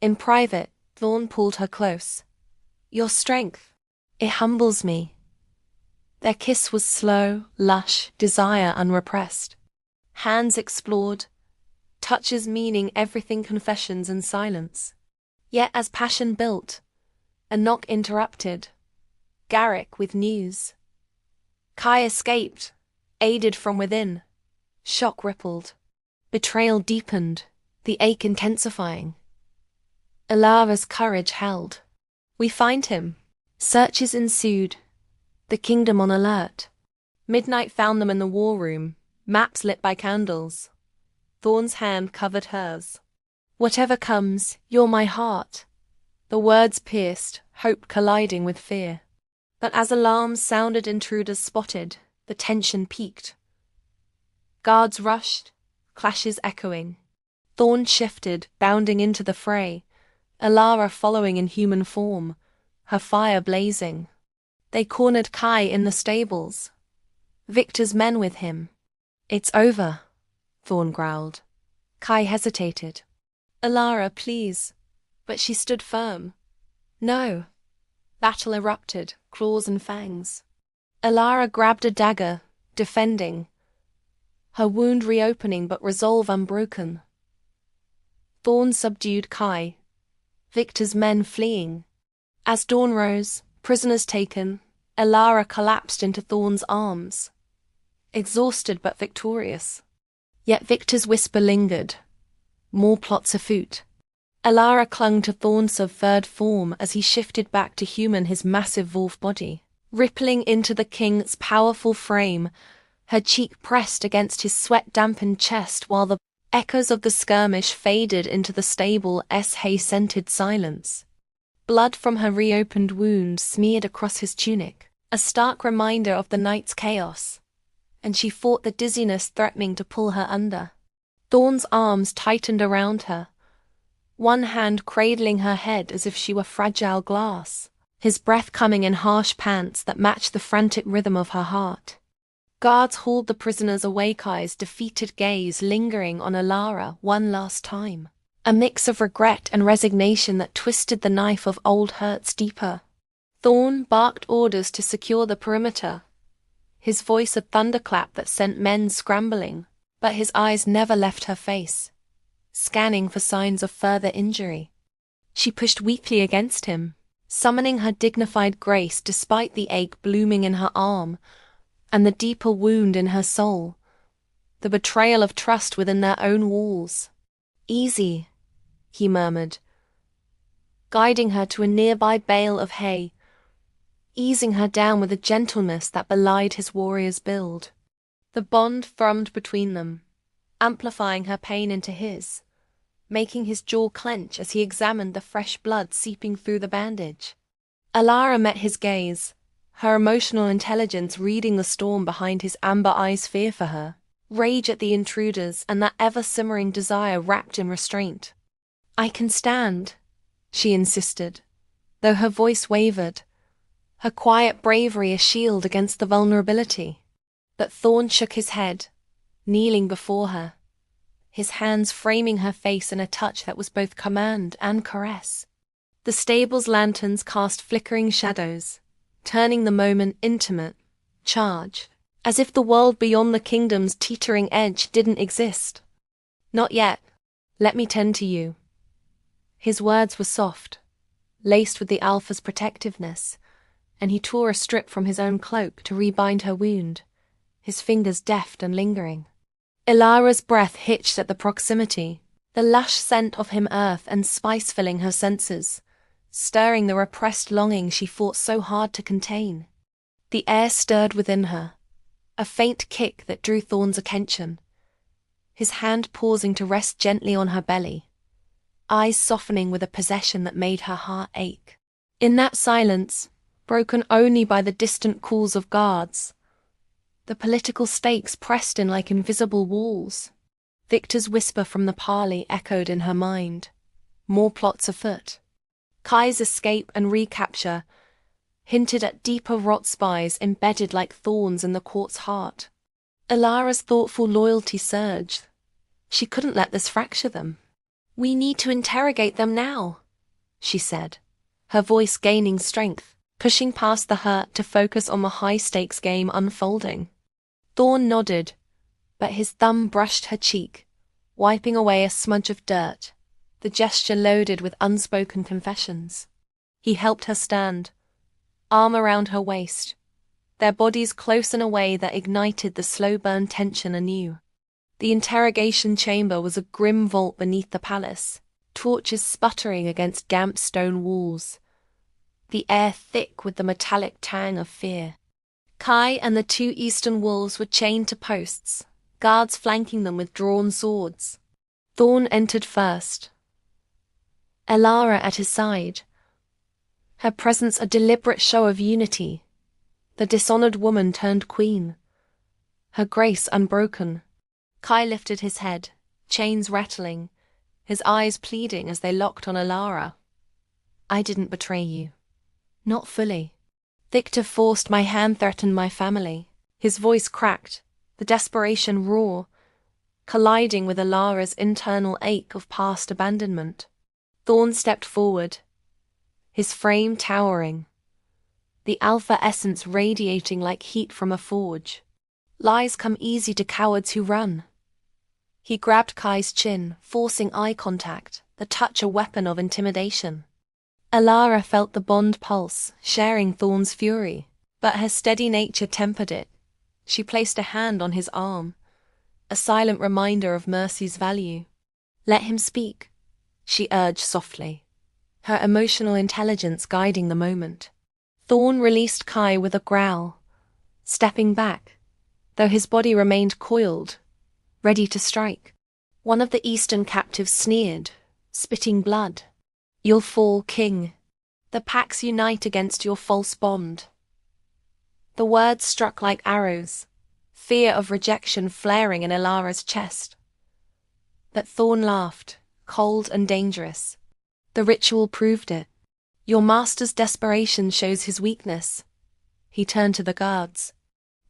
In private, Thorne pulled her close. Your strength, it humbles me. Their kiss was slow, lush, desire unrepressed. Hands explored, touches meaning everything, confessions and silence. Yet as passion built, a knock interrupted. Garrick with news. Kai escaped, aided from within. Shock rippled. Betrayal deepened, the ache intensifying. Elara's courage held. We find him. Searches ensued. The kingdom on alert. Midnight found them in the war room, maps lit by candles. Thorne's hand covered hers. Whatever comes, you're my heart. The words pierced, hope colliding with fear. But as alarms sounded, intruders spotted, the tension peaked. Guards rushed, clashes echoing. Thorne shifted, bounding into the fray, Elara following in human form, her fire blazing. They cornered Kai in the stables. Victor's men with him. It's over, Thorne growled. Kai hesitated. Elara, please. But she stood firm. No. Battle erupted, claws and fangs. Elara grabbed a dagger, defending. Her wound reopening but resolve unbroken. Thorne subdued Kai. Victor's men fleeing. As dawn rose, prisoners taken, Elara collapsed into Thorne's arms. Exhausted but victorious. Yet Victor's whisper lingered. More plots afoot. Elara clung to Thorne's subferred form as he shifted back to human his massive wolf body, rippling into the king's powerful frame, her cheek pressed against his sweat-dampened chest while the echoes of the skirmish faded into the stable hay-scented silence. Blood from her reopened wound smeared across his tunic, a stark reminder of the night's chaos, and she fought the dizziness threatening to pull her under. Thorne's arms tightened around her, one hand cradling her head as if she were fragile glass, his breath coming in harsh pants that matched the frantic rhythm of her heart. Guards hauled the prisoners away, Kai's defeated gaze lingering on Elara one last time. A mix of regret and resignation that twisted the knife of old hurts deeper. Thorne barked orders to secure the perimeter, his voice a thunderclap that sent men scrambling, but his eyes never left her face, scanning for signs of further injury. She pushed weakly against him, summoning her dignified grace despite the ache blooming in her arm and the deeper wound in her soul, the betrayal of trust within their own walls. Easy, he murmured, guiding her to a nearby bale of hay, easing her down with a gentleness that belied his warrior's build. The bond thrummed between them, amplifying her pain into his, making his jaw clench as he examined the fresh blood seeping through the bandage. Elara met his gaze, her emotional intelligence reading the storm behind his amber eyes' fear for her, rage at the intruders and that ever-simmering desire wrapped in restraint. I can stand, she insisted, though her voice wavered, her quiet bravery a shield against the vulnerability. But Thorne shook his head, kneeling before her. his hands framing her face in a touch that was both command and caress. The stable's lanterns cast flickering shadows, turning the moment intimate, charged, as if the world beyond the kingdom's teetering edge didn't exist. "Not yet. Let me tend to you." His words were soft, laced with the Alpha's protectiveness, and he tore a strip from his own cloak to rebind her wound, his fingers deft and lingering. Elara's breath hitched at the proximity, the lush scent of him earth and spice filling her senses, stirring the repressed longing she fought so hard to contain. The air stirred within her, a faint kick that drew Thorne's attention, his hand pausing to rest gently on her belly, eyes softening with a possession that made her heart ache. In that silence, broken only by the distant calls of guards, the political stakes pressed in like invisible walls. Victor's whisper from the parley echoed in her mind. More plots afoot. Kai's escape and recapture hinted at deeper rot spies embedded like thorns in the court's heart. Elara's thoughtful loyalty surged. She couldn't let this fracture them. "We need to interrogate them now," she said, her voice gaining strength, pushing past the hurt to focus on the high-stakes game unfolding. Thorne nodded, but his thumb brushed her cheek, wiping away a smudge of dirt, the gesture loaded with unspoken confessions. He helped her stand, arm around her waist, their bodies close in a way that ignited the slow-burn tension anew. The interrogation chamber was a grim vault beneath the palace, torches sputtering against damp stone walls, the air thick with the metallic tang of fear. Kai and the two eastern wolves were chained to posts, guards flanking them with drawn swords. Thorne entered first, Elara at his side, her presence a deliberate show of unity, the dishonored woman turned queen, her grace unbroken. Kai lifted his head, chains rattling, his eyes pleading as they locked on Elara. "I didn't betray you. Not fully. Victor forced my hand, threatened my family." His voice cracked, the desperation raw, colliding with Elara's internal ache of past abandonment. Thorne stepped forward, his frame towering, the alpha essence radiating like heat from a forge. Lies come easy to cowards who run. He grabbed Kai's chin, forcing eye contact, the touch a weapon of intimidation. Elara felt the bond pulse, sharing Thorne's fury, but her steady nature tempered it. She placed a hand on his arm, a silent reminder of mercy's value. "Let him speak," she urged softly, her emotional intelligence guiding the moment. Thorne released Kai with a growl, stepping back, though his body remained coiled, ready to strike. One of the eastern captives sneered, spitting blood. "You'll fall, king. The packs unite against your false bond." The words struck like arrows, fear of rejection flaring in Elara's chest. But Thorne laughed, cold and dangerous. "The ritual proved it. Your master's desperation shows his weakness." He turned to the guards.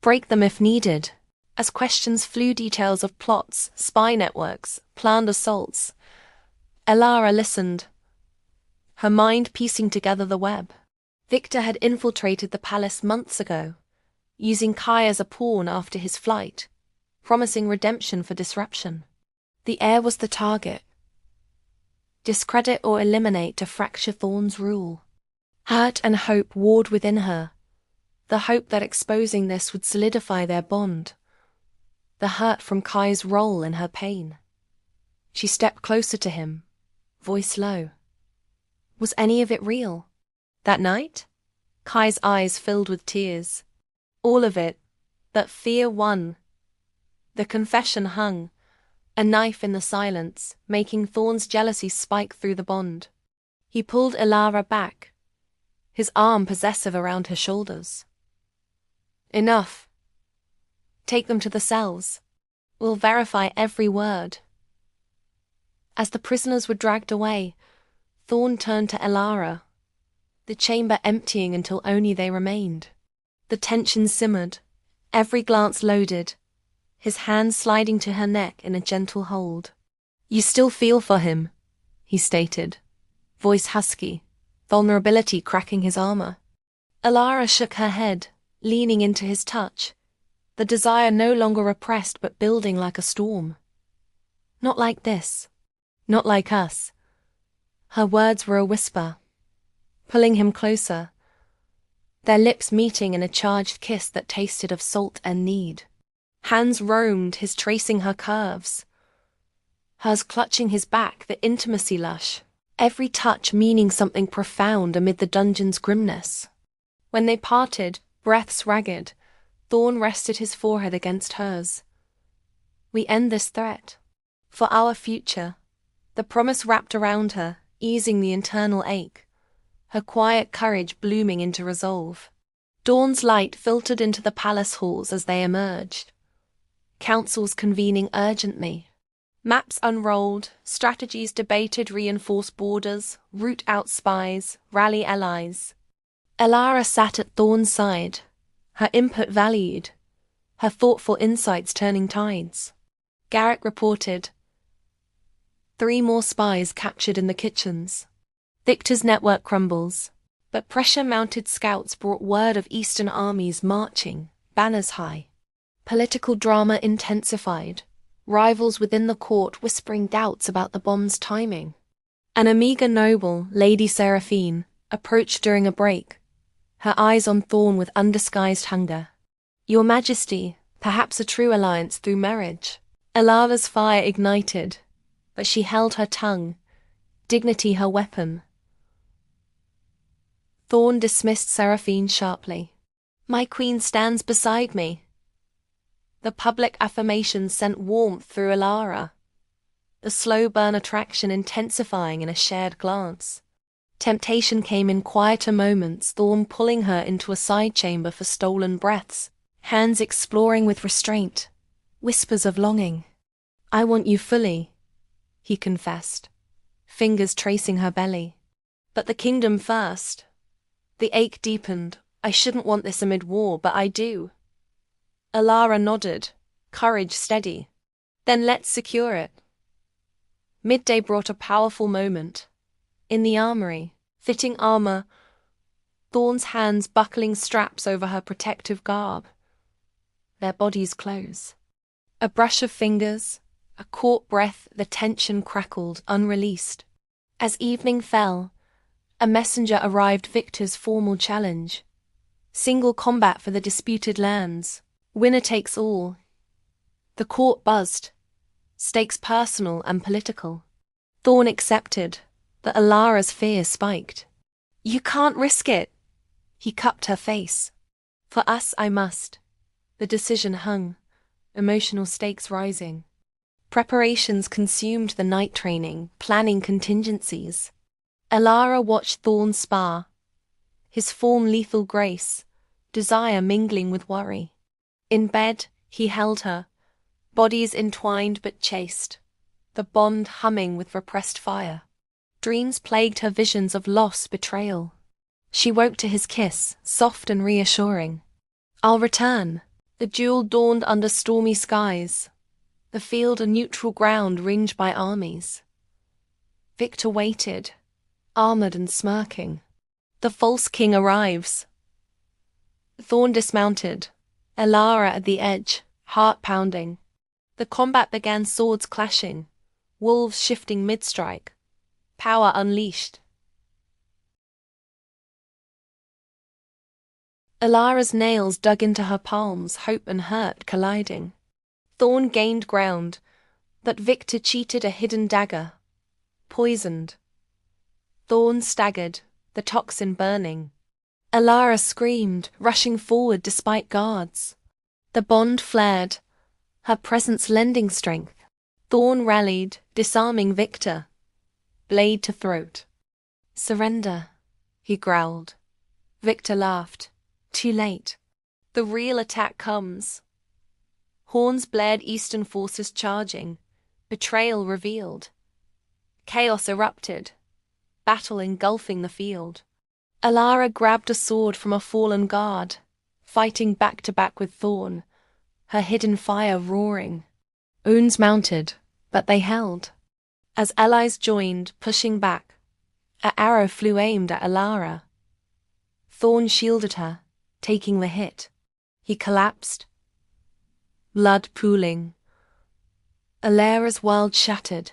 "Break them if needed." As questions flew details of plots, spy networks, planned assaults, Elara listened, her mind piecing together the web. Victor had infiltrated the palace months ago, using Kai as a pawn after his flight, promising redemption for disruption. The heir was the target. Discredit or eliminate to fracture Thorne's rule. Hurt and hope warred within her, the hope that exposing this would solidify their bond, the hurt from Kai's role in her pain. She stepped closer to him, voice low. Was any of it real? That night? Kai's eyes filled with tears. All of it, but fear won. The confession hung, a knife in the silence, making Thorne's jealousy spike through the bond. He pulled Elara back, his arm possessive around her shoulders. "Enough. Take them to the cells. We'll verify every word." As the prisoners were dragged away, Thorne turned to Elara, the chamber emptying until only they remained. The tension simmered, every glance loaded, his hand sliding to her neck in a gentle hold. "You still feel for him," he stated, voice husky, vulnerability cracking his armor. Elara shook her head, leaning into his touch, the desire no longer repressed but building like a storm. "Not like this. Not like us." Her words were a whisper, pulling him closer, their lips meeting in a charged kiss that tasted of salt and need. Hands roamed, his tracing her curves, hers clutching his back, the intimacy lush, every touch meaning something profound amid the dungeon's grimness. When they parted, breaths ragged, Thorne rested his forehead against hers. "We end this threat. For our future." The promise wrapped around her, easing the internal ache, her quiet courage blooming into resolve. Dawn's light filtered into the palace halls as they emerged, councils convening urgently. Maps unrolled, strategies debated, reinforce borders, root out spies, rally allies. Elara sat at Thorne's side, her input valued, her thoughtful insights turning tides. Garrick reported, 3 more spies captured in the kitchens. Victor's network crumbles, but pressure-mounted scouts brought word of Eastern armies marching, banners high. Political drama intensified, rivals within the court whispering doubts about the bomb's timing. An Amiga noble, Lady Seraphine, approached during a break, her eyes on Thorne with undisguised hunger. "Your Majesty, perhaps a true alliance through marriage." Elara's fire ignited, but she held her tongue, dignity her weapon. Thorne dismissed Seraphine sharply. "My queen stands beside me." The public affirmation sent warmth through Elara, the slow burn attraction intensifying in a shared glance. Temptation came in quieter moments, Thorne pulling her into a side chamber for stolen breaths, hands exploring with restraint, whispers of longing. "I want you fully," he confessed, fingers tracing her belly. "But the kingdom first." The ache deepened. "I shouldn't want this amid war, but I do." Elara nodded, courage steady. "Then let's secure it." Midday brought a powerful moment. In the armory, fitting armor, Thorne's hands buckling straps over her protective garb, their bodies close. A brush of fingers, a caught breath, the tension crackled, unreleased. As evening fell, a messenger arrived, Victor's formal challenge. Single combat for the disputed lands. Winner takes all. The court buzzed. Stakes personal and political. Thorne accepted, but Elara's fear spiked. "You can't risk it." He cupped her face. "For us, I must." The decision hung, emotional stakes rising. Preparations consumed the night training, planning contingencies. Elara watched Thorne spar, his form lethal grace, desire mingling with worry. In bed, he held her, bodies entwined but chaste, the bond humming with repressed fire. Dreams plagued her, visions of loss, betrayal. She woke to his kiss, soft and reassuring. "I'll return." The duel dawned under stormy skies, the field a neutral ground ringed by armies. Victor waited, armored and smirking. The false king arrives. Thorne dismounted, Elara at the edge, heart pounding. The combat began, swords clashing, wolves shifting mid-strike, power unleashed. Elara's nails dug into her palms, hope and hurt colliding. Thorne gained ground, but Victor cheated, a hidden dagger, poisoned. Thorne staggered, the toxin burning. Elara screamed, rushing forward despite guards. The bond flared, her presence lending strength. Thorne rallied, disarming Victor, blade to throat. "Surrender," he growled. Victor laughed. Too late. The real attack comes. Horns blared, Eastern forces charging, betrayal revealed. Chaos erupted, battle engulfing the field. Elara grabbed a sword from a fallen guard, fighting back to back with Thorne, her hidden fire roaring. Wounds mounted, but they held. As allies joined, pushing back, an arrow flew aimed at Elara. Thorne shielded her, taking the hit. He collapsed, blood pooling. Elara's world shattered,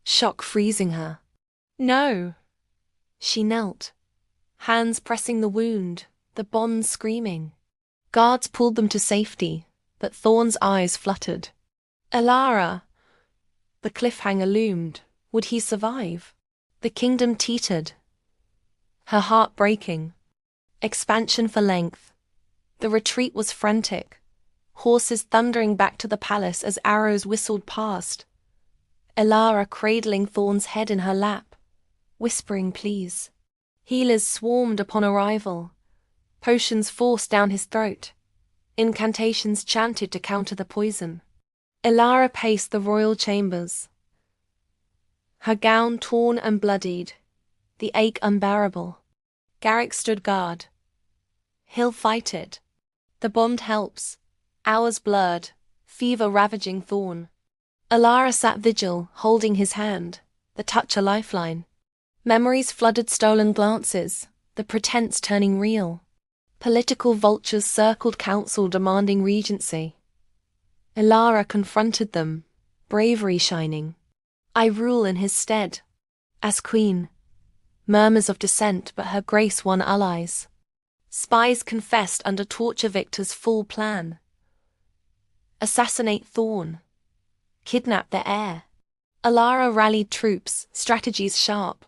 shock freezing her. No! She knelt, hands pressing the wound, the bonds screaming. Guards pulled them to safety, but Thorne's eyes fluttered. Elara! The cliffhanger loomed. Would he survive? The kingdom teetered, her heart breaking. Expansion for length. The retreat was frantic, horses thundering back to the palace as arrows whistled past. Elara cradling Thorne's head in her lap, whispering pleas. Healers swarmed upon arrival, potions forced down his throat, incantations chanted to counter the poison. Elara paced the royal chambers, her gown torn and bloodied, the ache unbearable. Garrick stood guard. He'll fight it. The bond helps. Hours blurred, fever ravaging Thorne. Elara sat vigil, holding his hand, the touch a lifeline. Memories flooded stolen glances, the pretense turning real. Political vultures circled council demanding regency. Elara confronted them, bravery shining. I rule in his stead. As queen. Murmurs of dissent, but her grace won allies. Spies confessed under torture Victor's full plan. Assassinate Thorne. Kidnap the heir. Elara rallied troops, strategies sharp.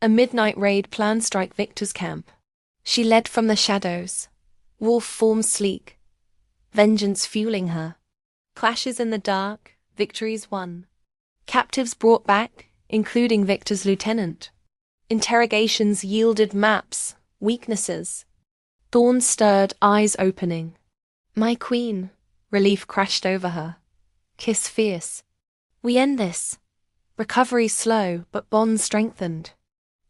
A midnight raid plan strike Victor's camp. She led from the shadows, wolf forms sleek, vengeance fueling her. Clashes in the dark, victories won. Captives brought back, including Victor's lieutenant. Interrogations yielded maps, weaknesses. Thorne stirred, eyes opening. My queen, relief crashed over her. Kiss fierce. We end this. Recovery slow, but bonds strengthened.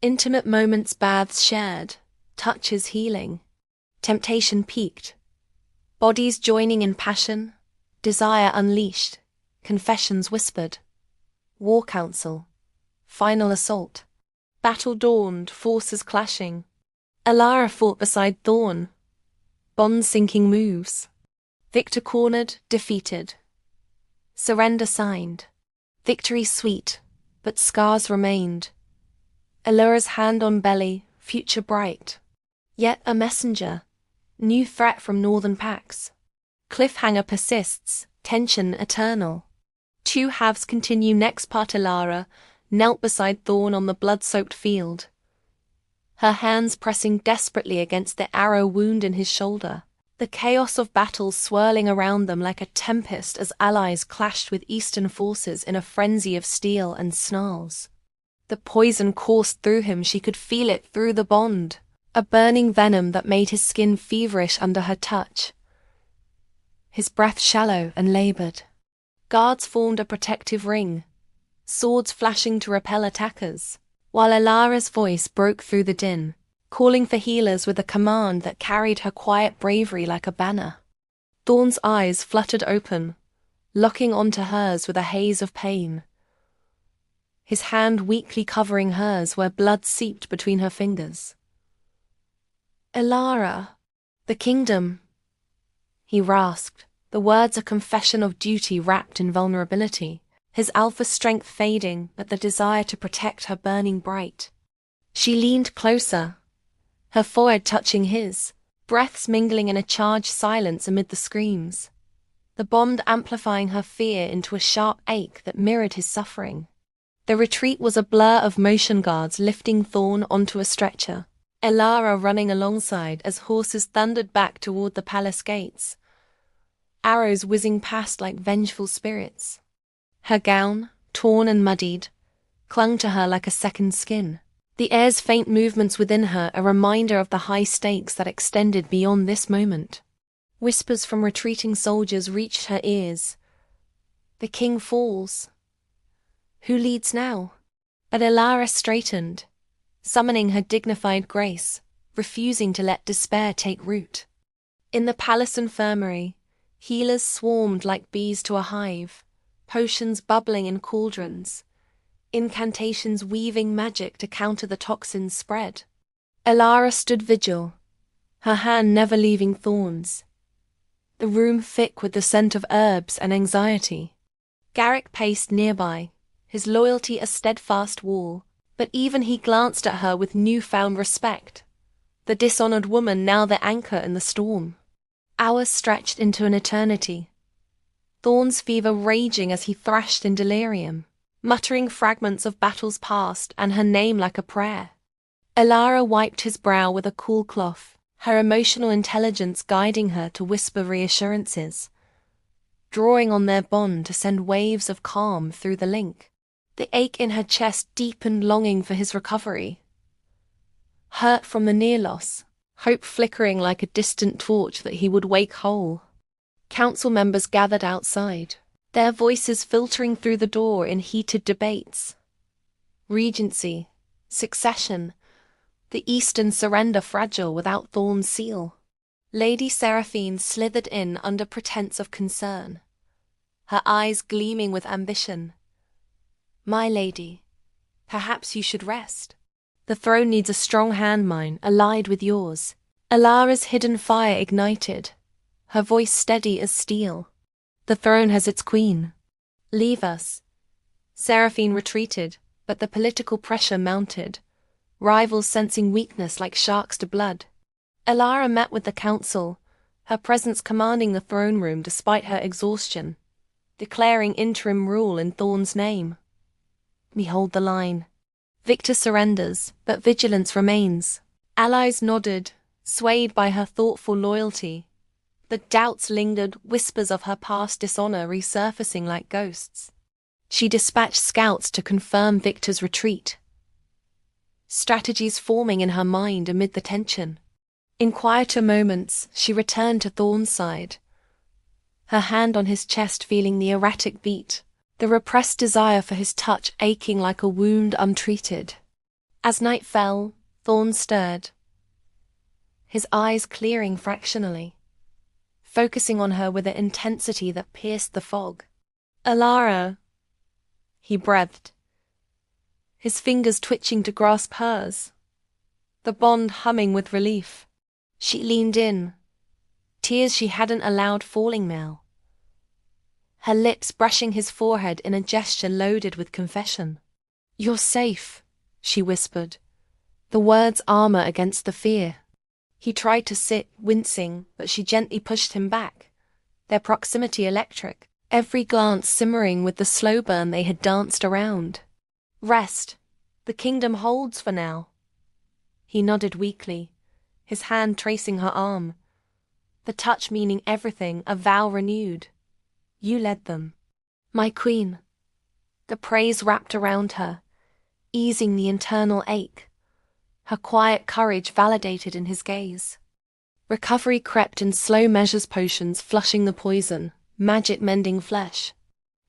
Intimate moments, baths shared, touches healing. Temptation peaked. Bodies joining in passion, desire unleashed, confessions whispered. War council. Final assault. Battle dawned, forces clashing. Elara fought beside Thorne. Bond-sinking moves. Victor cornered, defeated. Surrender signed. Victory sweet, but scars remained. Elara's hand on belly, future bright. Yet a messenger. New threat from northern packs. Cliffhanger persists, tension eternal. Two halves continue. Next part. Elara knelt beside Thorne on the blood-soaked field, her hands pressing desperately against the arrow wound in his shoulder. The chaos of battle swirling around them like a tempest as allies clashed with eastern forces in a frenzy of steel and snarls. The poison coursed through him. She could feel it through the bond, a burning venom that made his skin feverish under her touch. His breath shallow and labored. Guards formed a protective ring, swords flashing to repel attackers, while Elara's voice broke through the din, calling for healers with a command that carried her quiet bravery like a banner. Thorne's eyes fluttered open, locking onto hers with a haze of pain. His hand weakly covering hers where blood seeped between her fingers. Elara, the kingdom, he rasped, the words a confession of duty wrapped in vulnerability, his alpha strength fading but the desire to protect her burning bright. She leaned closer, her forehead touching his, breaths mingling in a charged silence amid the screams, the bond amplifying her fear into a sharp ache that mirrored his suffering. The retreat was a blur of motion guards lifting Thorne onto a stretcher, Elara running alongside as horses thundered back toward the palace gates, arrows whizzing past like vengeful spirits. Her gown, torn and muddied, clung to her like a second skin. The heir's faint movements within her a reminder of the high stakes that extended beyond this moment. Whispers from retreating soldiers reached her ears. The king falls. Who leads now? But Elara straightened, summoning her dignified grace, refusing to let despair take root. In the palace infirmary, Healers swarmed like bees to a hive, potions bubbling in cauldrons, incantations weaving magic to counter the toxin's spread. Elara stood vigil, her hand never leaving Thorne's, the room thick with the scent of herbs and anxiety. Garrick paced nearby, his loyalty a steadfast wall, but even he glanced at her with newfound respect, the dishonored woman now the anchor in the storm. Hours stretched into an eternity, Thorne's fever raging as he thrashed in delirium, muttering fragments of battles past and her name like a prayer. Elara wiped his brow with a cool cloth, her emotional intelligence guiding her to whisper reassurances, drawing on their bond to send waves of calm through the link. The ache in her chest deepened, longing for his recovery. Hurt from the near loss, hope flickering like a distant torch that he would wake whole. Council members gathered outside, their voices filtering through the door in heated debates. Regency, succession, the Eastern surrender fragile without Thorne's seal. Lady Seraphine slithered in under pretense of concern, her eyes gleaming with ambition. "My lady, perhaps you should rest. The throne needs a strong hand mine, allied with yours." Elara's hidden fire ignited, her voice steady as steel. "The throne has its queen. Leave us." Seraphine retreated, but the political pressure mounted, rivals sensing weakness like sharks to blood. Elara met with the council, her presence commanding the throne room despite her exhaustion, declaring interim rule in Thorne's name. "We hold the line. Victor surrenders, but vigilance remains." Allies nodded, swayed by her thoughtful loyalty. But doubts lingered, whispers of her past dishonor resurfacing like ghosts. She dispatched scouts to confirm Victor's retreat, strategies forming in her mind amid the tension. In quieter moments, she returned to Thorne's side, her hand on his chest feeling the erratic beat, the repressed desire for his touch aching like a wound untreated. As night fell, Thorne stirred, his eyes clearing fractionally, focusing on her with an intensity that pierced the fog. "Elara," he breathed, his fingers twitching to grasp hers, the bond humming with relief. She leaned in, tears she hadn't allowed falling now, her lips brushing his forehead in a gesture loaded with confession. "You're safe," she whispered, the words armor against the fear. He tried to sit, wincing, but she gently pushed him back, their proximity electric, every glance simmering with the slow burn they had danced around. "Rest. The kingdom holds for now." He nodded weakly, his hand tracing her arm, the touch meaning everything, a vow renewed. "You led them, my queen." The praise wrapped around her, easing the internal ache, her quiet courage validated in his gaze. Recovery crept in slow measures, potions flushing the poison, magic mending flesh.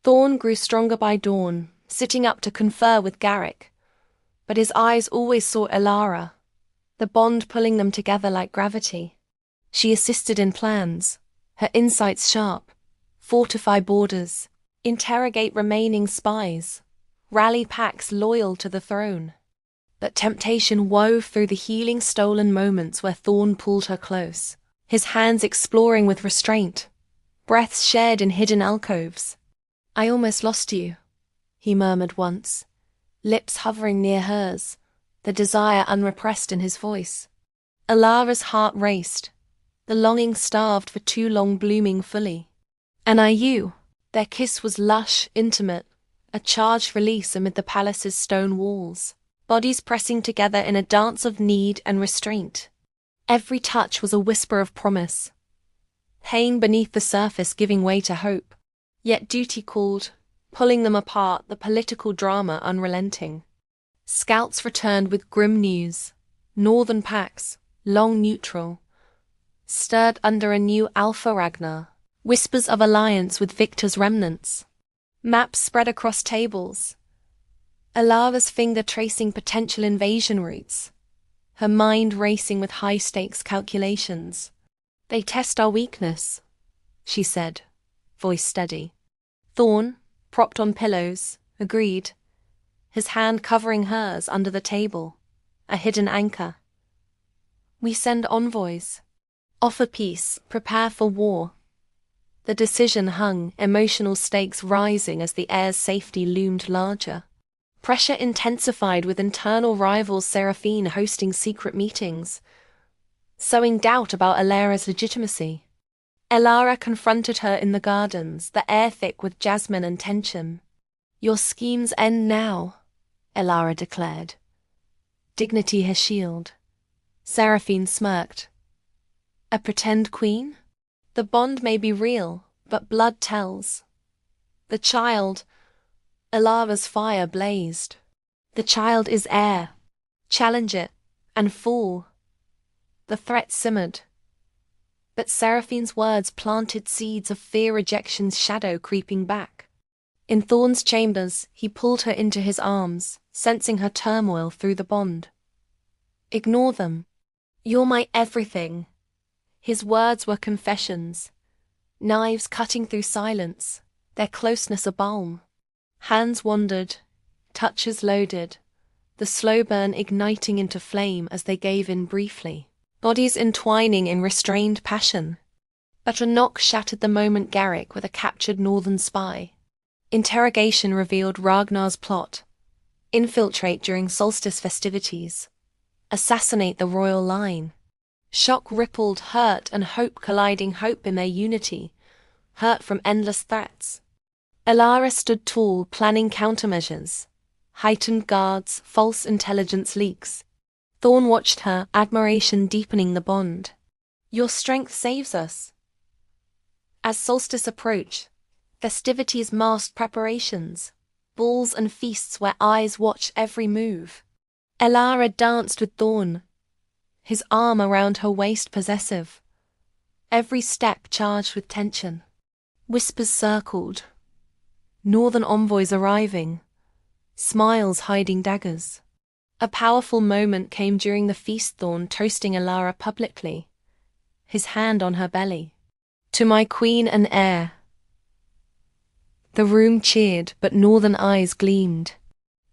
Thorne grew stronger by dawn, sitting up to confer with Garrick, but his eyes always saw Elara, the bond pulling them together like gravity. She assisted in plans, her insights sharp, fortify borders, interrogate remaining spies, rally packs loyal to the throne. But temptation wove through the healing stolen moments where Thorne pulled her close, his hands exploring with restraint, breaths shared in hidden alcoves. "I almost lost you," he murmured once, lips hovering near hers, the desire unrepressed in his voice. Elara's heart raced, the longing starved for too long blooming fully. "And are you?" Their kiss was lush, intimate, a charged release amid the palace's stone walls, bodies pressing together in a dance of need and restraint. Every touch was a whisper of promise, pain beneath the surface giving way to hope. Yet duty called, pulling them apart, the political drama unrelenting. Scouts returned with grim news. Northern packs, long neutral, stirred under a new Alpha Ragnar, whispers of alliance with Victor's remnants. Maps spread across tables, Elara's finger tracing potential invasion routes, her mind racing with high-stakes calculations. "They test our weakness," she said, voice steady. Thorne, propped on pillows, agreed, his hand covering hers under the table, a hidden anchor. We send envoys. Offer peace, prepare for war. The decision hung, emotional stakes rising as the heir's safety loomed larger. Pressure intensified with internal rivals Seraphine hosting secret meetings, sowing doubt about Elara's legitimacy. Elara confronted her in the gardens, the air thick with jasmine and tension. Your schemes end now, Elara declared. Dignity her shield. Seraphine smirked. A pretend queen? The bond may be real, but blood tells. The child, Elara's fire blazed. The child is heir. Challenge it, and fall. The threat simmered. But Seraphine's words planted seeds of fear rejection's shadow creeping back. In Thorne's chambers, he pulled her into his arms, sensing her turmoil through the bond. Ignore them. You're my everything. His words were confessions, knives cutting through silence, their closeness a balm. Hands wandered, touches loaded, the slow burn igniting into flame as they gave in briefly, bodies entwining in restrained passion. But a knock shattered the moment. Garrick with a captured northern spy. Interrogation revealed Ragnar's plot. Infiltrate during solstice festivities. Assassinate the royal line. Shock rippled, hurt and hope colliding, hope in their unity, hurt from endless threats. Elara stood tall, planning countermeasures. Heightened guards, false intelligence leaks. Thorne watched her, admiration deepening the bond. Your strength saves us. As solstice approached, festivities masked preparations, balls and feasts where eyes watched every move. Elara danced with Thorne, his arm around her waist possessive, every step charged with tension. Whispers circled, northern envoys arriving, smiles hiding daggers. A powerful moment came during the feast. Thorne toasting Elara publicly, his hand on her belly. To my queen and heir. The room cheered, but northern eyes gleamed.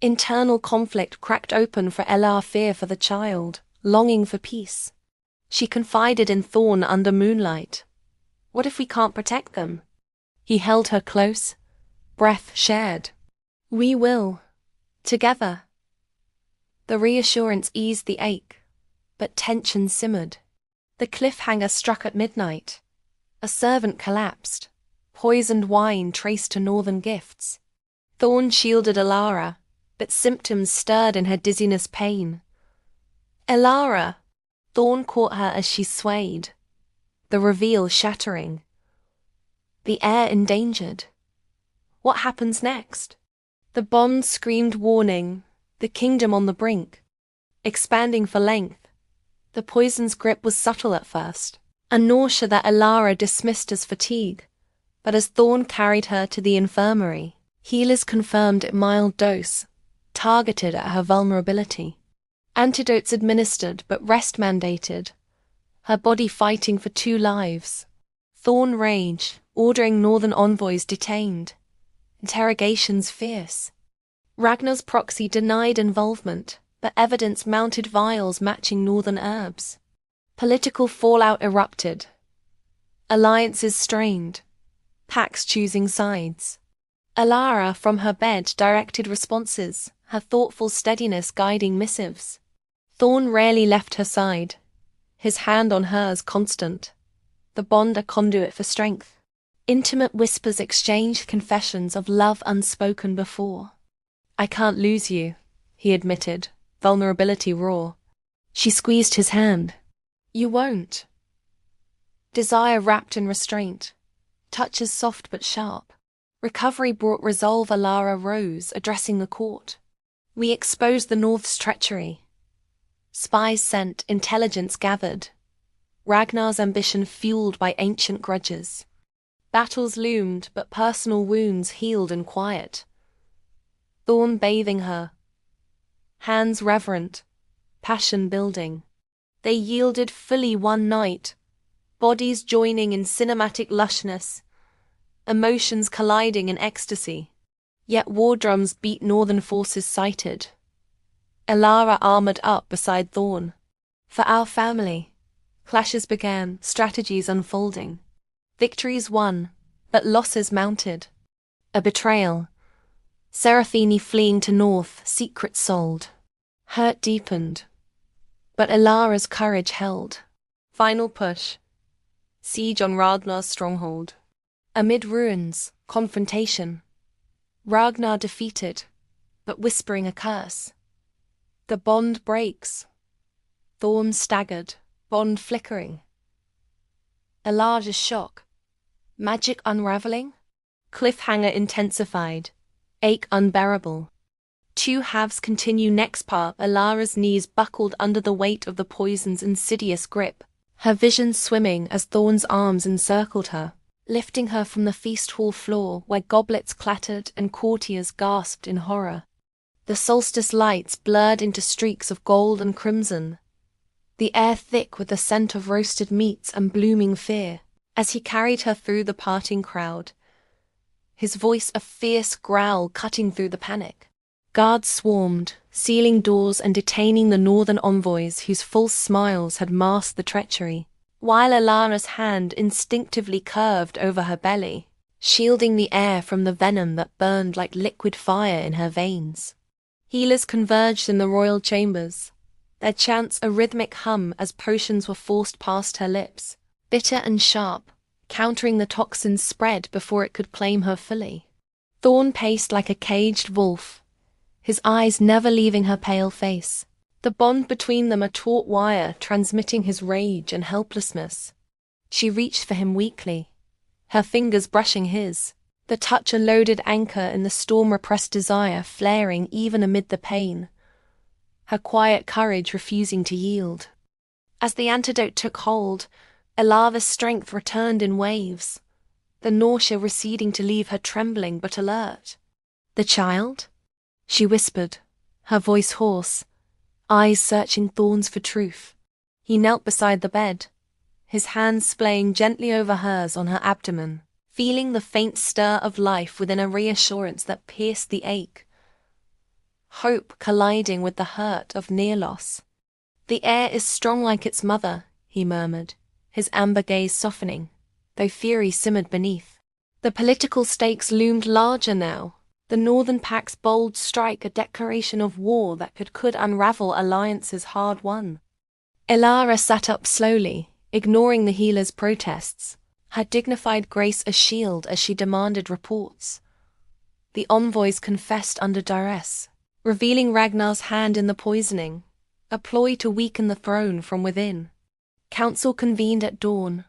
Internal conflict cracked open for Elara, fear for the child, longing for peace. She confided in Thorne under moonlight. What if we can't protect them? He held her close, breath shared. We will. Together. The reassurance eased the ache, but tension simmered. The cliffhanger struck at midnight. A servant collapsed, poisoned wine traced to northern gifts. Thorne shielded Elara, but symptoms stirred in her dizziness pain. Elara! Thorne caught her as she swayed, the reveal shattering. The heir endangered. What happens next? The bond screamed warning, the kingdom on the brink, expanding for length. The poison's grip was subtle at first, a nausea that Elara dismissed as fatigue, but as Thorne carried her to the infirmary, healers confirmed a mild dose, targeted at her vulnerability. Antidotes administered but rest mandated, her body fighting for 2 lives. Thorne rage, ordering northern envoys detained. Interrogations fierce. Ragnar's proxy denied involvement, but evidence mounted vials matching northern herbs. Political fallout erupted. Alliances strained. Pacts choosing sides. Elara, from her bed, directed responses, her thoughtful steadiness guiding missives. Thorne rarely left her side, his hand on hers constant, the bond a conduit for strength. Intimate whispers exchanged, confessions of love unspoken before. I can't lose you, he admitted, vulnerability raw. She squeezed his hand. You won't. Desire wrapped in restraint, touches soft but sharp. Recovery brought resolve. Elara rose, addressing the court. We exposed the North's treachery. Spies sent, intelligence gathered. Ragnar's ambition fueled by ancient grudges. Battles loomed, but personal wounds healed in quiet. Thorne bathing her. Hands reverent, passion building. They yielded fully one night, bodies joining in cinematic lushness, emotions colliding in ecstasy. Yet war drums beat northern forces sighted. Elara armored up beside Thorne. For our family, clashes began, strategies unfolding. Victories won, but losses mounted. A betrayal. Seraphine fleeing to north, secrets sold. Hurt deepened. But Elara's courage held. Final push. Siege on Ragnar's stronghold. Amid ruins, confrontation. Ragnar defeated, but whispering a curse. The bond breaks. Thorne staggered, bond flickering. Elara's shock. Magic unraveling? Cliffhanger intensified. Ache unbearable. Two halves continue next part. Elara's knees buckled under the weight of the poison's insidious grip. Her vision swimming as Thorne's arms encircled her, lifting her from the feast hall floor where goblets clattered and courtiers gasped in horror. The solstice lights blurred into streaks of gold and crimson, the air thick with the scent of roasted meats and blooming fear, as he carried her through the parting crowd, his voice a fierce growl cutting through the panic. Guards swarmed, sealing doors and detaining the northern envoys whose false smiles had masked the treachery, while Elara's hand instinctively curved over her belly, shielding the air from the venom that burned like liquid fire in her veins. Healers converged in the royal chambers, their chants a rhythmic hum as potions were forced past her lips, bitter and sharp, countering the toxin's spread before it could claim her fully. Thorne paced like a caged wolf, his eyes never leaving her pale face, the bond between them a taut wire transmitting his rage and helplessness. She reached for him weakly, her fingers brushing his, the touch a loaded anchor in the storm-repressed desire flaring even amid the pain, her quiet courage refusing to yield. As the antidote took hold, Elara's strength returned in waves, the nausea receding to leave her trembling but alert. "The child?" she whispered, her voice hoarse, eyes searching Thorne's for truth. He knelt beside the bed, his hands splaying gently over hers on her abdomen, feeling the faint stir of life within a reassurance that pierced the ache. Hope colliding with the hurt of near loss. "The heir is strong like its mother," he murmured, his amber gaze softening, though fury simmered beneath. The political stakes loomed larger now. The Northern Pact's bold strike a declaration of war that could unravel alliances hard won. Elara sat up slowly, ignoring the healer's protests, her dignified grace a shield as she demanded reports. The envoys confessed under duress, revealing Ragnar's hand in the poisoning, a ploy to weaken the throne from within. Council convened at dawn,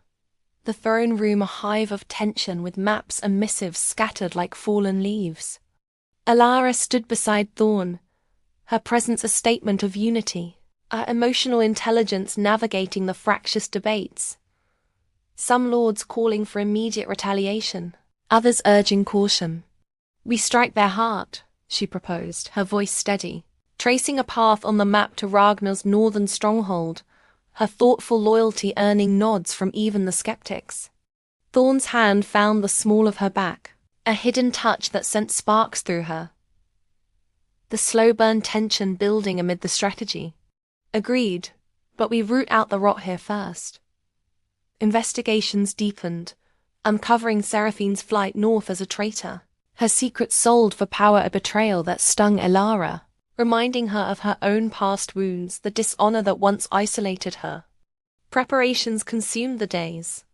the throne room a hive of tension with maps and missives scattered like fallen leaves. Elara stood beside Thorne, her presence a statement of unity, her emotional intelligence navigating the fractious debates. Some lords calling for immediate retaliation, others urging caution. "We strike their heart," she proposed, her voice steady, tracing a path on the map to Ragnar's northern stronghold, her thoughtful loyalty earning nods from even the skeptics. Thorne's hand found the small of her back, a hidden touch that sent sparks through her. The slow-burn tension building amid the strategy. "Agreed, but we root out the rot here first." Investigations deepened, uncovering Seraphine's flight north as a traitor, her secret sold for power a betrayal that stung Elara, reminding her of her own past wounds, the dishonor that once isolated her. Preparations consumed the days.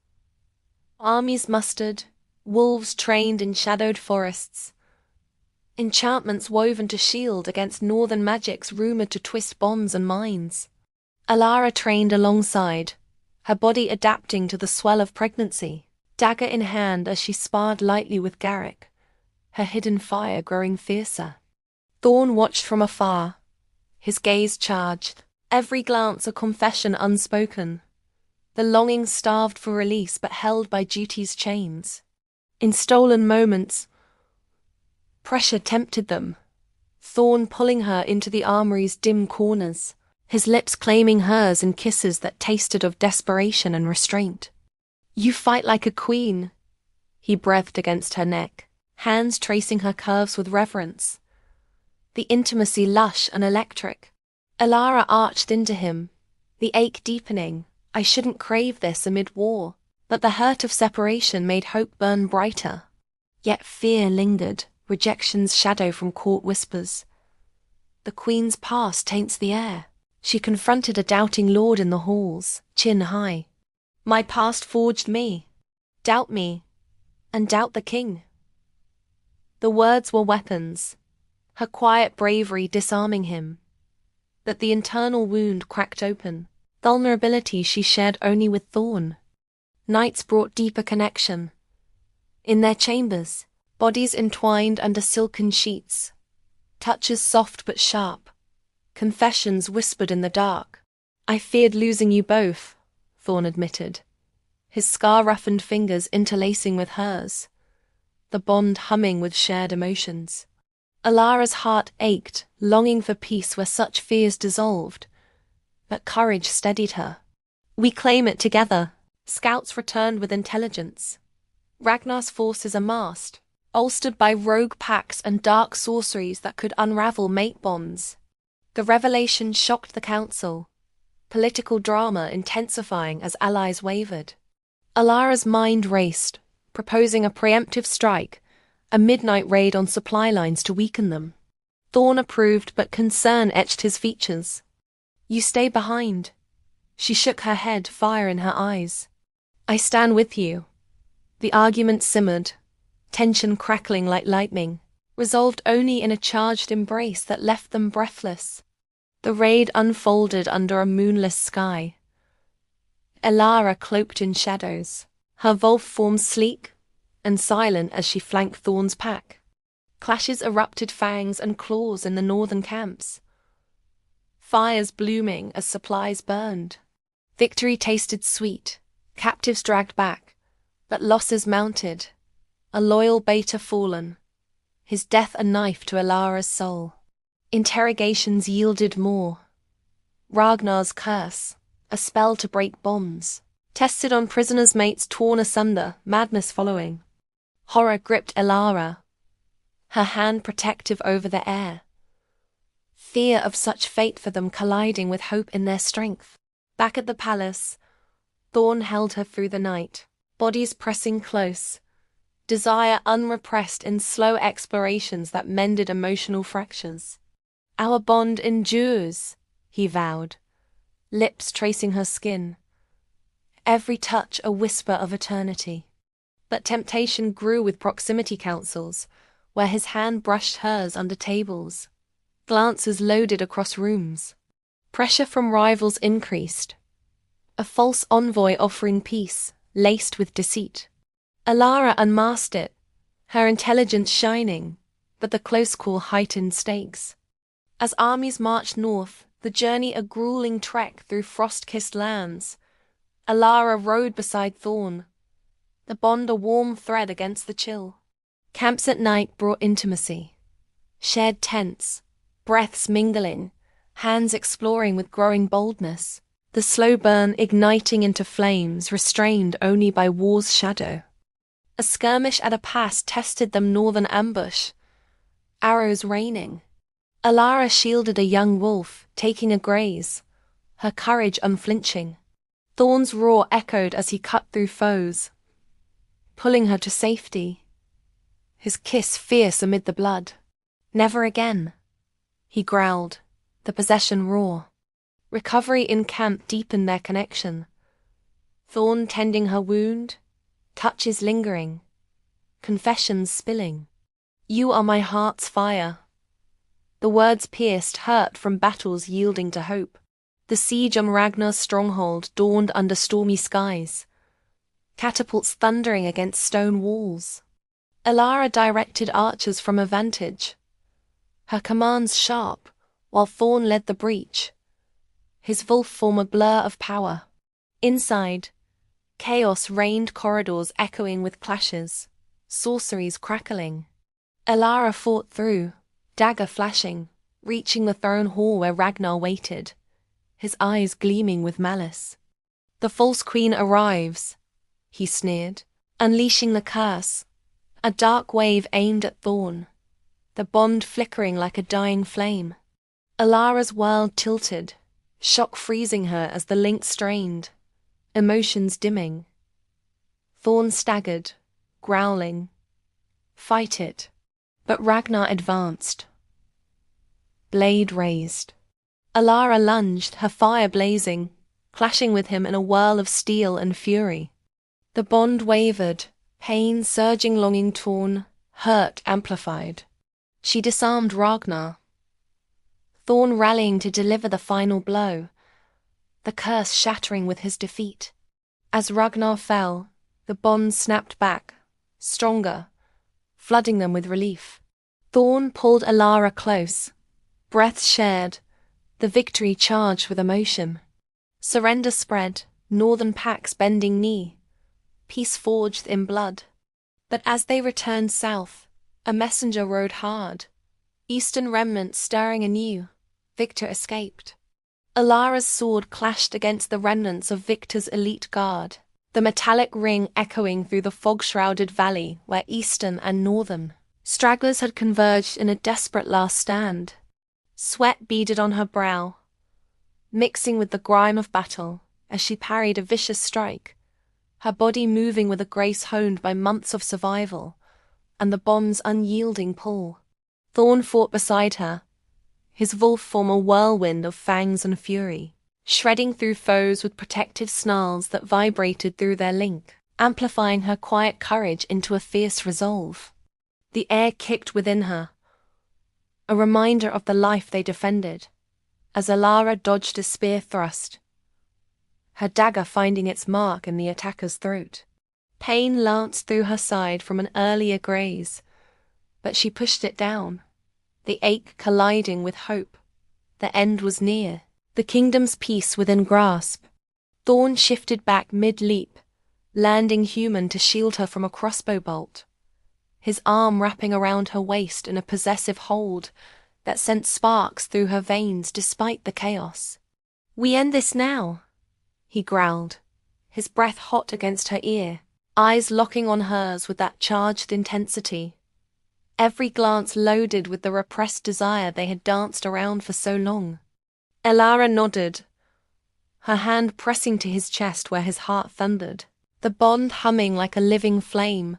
Armies mustered, wolves trained in shadowed forests, enchantments woven to shield against northern magics rumored to twist bonds and minds. Elara trained alongside, her body adapting to the swell of pregnancy, dagger in hand as she sparred lightly with Garrick, her hidden fire growing fiercer. Thorne watched from afar, his gaze charged, every glance a confession unspoken, the longing starved for release but held by duty's chains. In stolen moments, pressure tempted them, Thorne pulling her into the armory's dim corners, his lips claiming hers in kisses that tasted of desperation and restraint. You fight like a queen. He breathed against her neck, hands tracing her curves with reverence. The intimacy lush and electric. Elara arched into him, the ache deepening. I shouldn't crave this amid war, but the hurt of separation made hope burn brighter. Yet fear lingered, rejection's shadow from court whispers. The queen's past taints the air. She confronted a doubting lord in the halls, chin high. My past forged me. Doubt me, and doubt the king. The words were weapons, her quiet bravery disarming him. But the internal wound cracked open, vulnerability she shared only with Thorne. Nights brought deeper connection. In their chambers, bodies entwined under silken sheets, touches soft but sharp, confessions whispered in the dark. I feared losing you both, Thorne admitted, his scar-roughened fingers interlacing with hers, the bond humming with shared emotions. Elara's heart ached, longing for peace where such fears dissolved, but courage steadied her. We claim it together. Scouts returned with intelligence. Ragnar's forces amassed, bolstered by rogue pacts and dark sorceries that could unravel mate bonds. The revelation shocked the council, political drama intensifying as allies wavered. Elara's mind raced, proposing a preemptive strike, a midnight raid on supply lines to weaken them. Thorne approved, but concern etched his features. You stay behind. She shook her head, fire in her eyes. I stand with you. The argument simmered, tension crackling like lightning, resolved only in a charged embrace that left them breathless. The raid unfolded under a moonless sky. Elara cloaked in shadows, her wolf form sleek and silent as she flanked Thorne's pack. Clashes erupted, fangs and claws in the northern camps. Fires blooming as supplies burned. Victory tasted sweet, captives dragged back, but losses mounted. A loyal beta fallen, his death a knife to Elara's soul. Interrogations yielded more. Ragnar's curse, a spell to break bonds, tested on prisoners' mates torn asunder, madness following. Horror gripped Elara, her hand protective over the air. Fear of such fate for them colliding with hope in their strength. Back at the palace, Thorne held her through the night, bodies pressing close, desire unrepressed in slow explorations that mended emotional fractures. Our bond endures, he vowed, lips tracing her skin, every touch a whisper of eternity. But temptation grew with proximity councils, where his hand brushed hers under tables. Glances loaded across rooms. Pressure from rivals increased. A false envoy offering peace, laced with deceit. Elara unmasked it, her intelligence shining, but the close call heightened stakes. As armies marched north, the journey a grueling trek through frost-kissed lands, Elara rode beside Thorne, the bond a warm thread against the chill. Camps at night brought intimacy. Shared tents, breaths mingling, hands exploring with growing boldness. The slow burn igniting into flames, restrained only by war's shadow. A skirmish at a pass tested them northern ambush, arrows raining. Elara shielded a young wolf, taking a graze, her courage unflinching. Thorne's roar echoed as he cut through foes, pulling her to safety. His kiss fierce amid the blood. Never again, he growled, the possession raw. Recovery in camp deepened their connection. Thorne tending her wound, touches lingering, confessions spilling. You are my heart's fire. The words pierced, hurt from battles yielding to hope. The siege on Ragnar's stronghold dawned under stormy skies, catapults thundering against stone walls. Elara directed archers from a vantage, her commands sharp, while Thorne led the breach, his wolf form a blur of power. Inside, chaos reigned, corridors echoing with clashes, sorceries crackling. Elara fought through, dagger flashing, reaching the throne hall where Ragnar waited, his eyes gleaming with malice. The false queen arrives, he sneered, unleashing the curse. A dark wave aimed at Thorne, the bond flickering like a dying flame. Elara's world tilted, shock freezing her as the link strained, emotions dimming. Thorne staggered, growling, "Fight it." But Ragnar advanced, blade raised. Elara lunged, her fire blazing, clashing with him in a whirl of steel and fury. The bond wavered, pain surging, longing torn, hurt amplified. She disarmed Ragnar, Thorne rallying to deliver the final blow, the curse shattering with his defeat. As Ragnar fell, the bond snapped back, stronger, flooding them with relief. Thorne pulled Elara close, breaths shared, the victory charged with emotion. Surrender spread, northern packs bending knee, peace forged in blood. But as they returned south, a messenger rode hard, eastern remnants stirring anew. Victor escaped. Elara's sword clashed against the remnants of Victor's elite guard, the metallic ring echoing through the fog-shrouded valley where eastern and northern stragglers had converged in a desperate last stand. Sweat beaded on her brow, mixing with the grime of battle as she parried a vicious strike, her body moving with a grace honed by months of survival and the bond's unyielding pull. Thorne fought beside her, his wolf form a whirlwind of fangs and fury, shredding through foes with protective snarls that vibrated through their link, amplifying her quiet courage into a fierce resolve. The air kicked within her, a reminder of the life they defended, as Elara dodged a spear thrust, her dagger finding its mark in the attacker's throat. Pain lanced through her side from an earlier graze, but she pushed it down, the ache colliding with hope. The end was near, the kingdom's peace within grasp. Thorne shifted back mid-leap, landing human to shield her from a crossbow bolt, his arm wrapping around her waist in a possessive hold that sent sparks through her veins despite the chaos. "We end this now," he growled, his breath hot against her ear, eyes locking on hers with that charged intensity, every glance loaded with the repressed desire they had danced around for so long. Elara nodded, her hand pressing to his chest where his heart thundered, the bond humming like a living flame,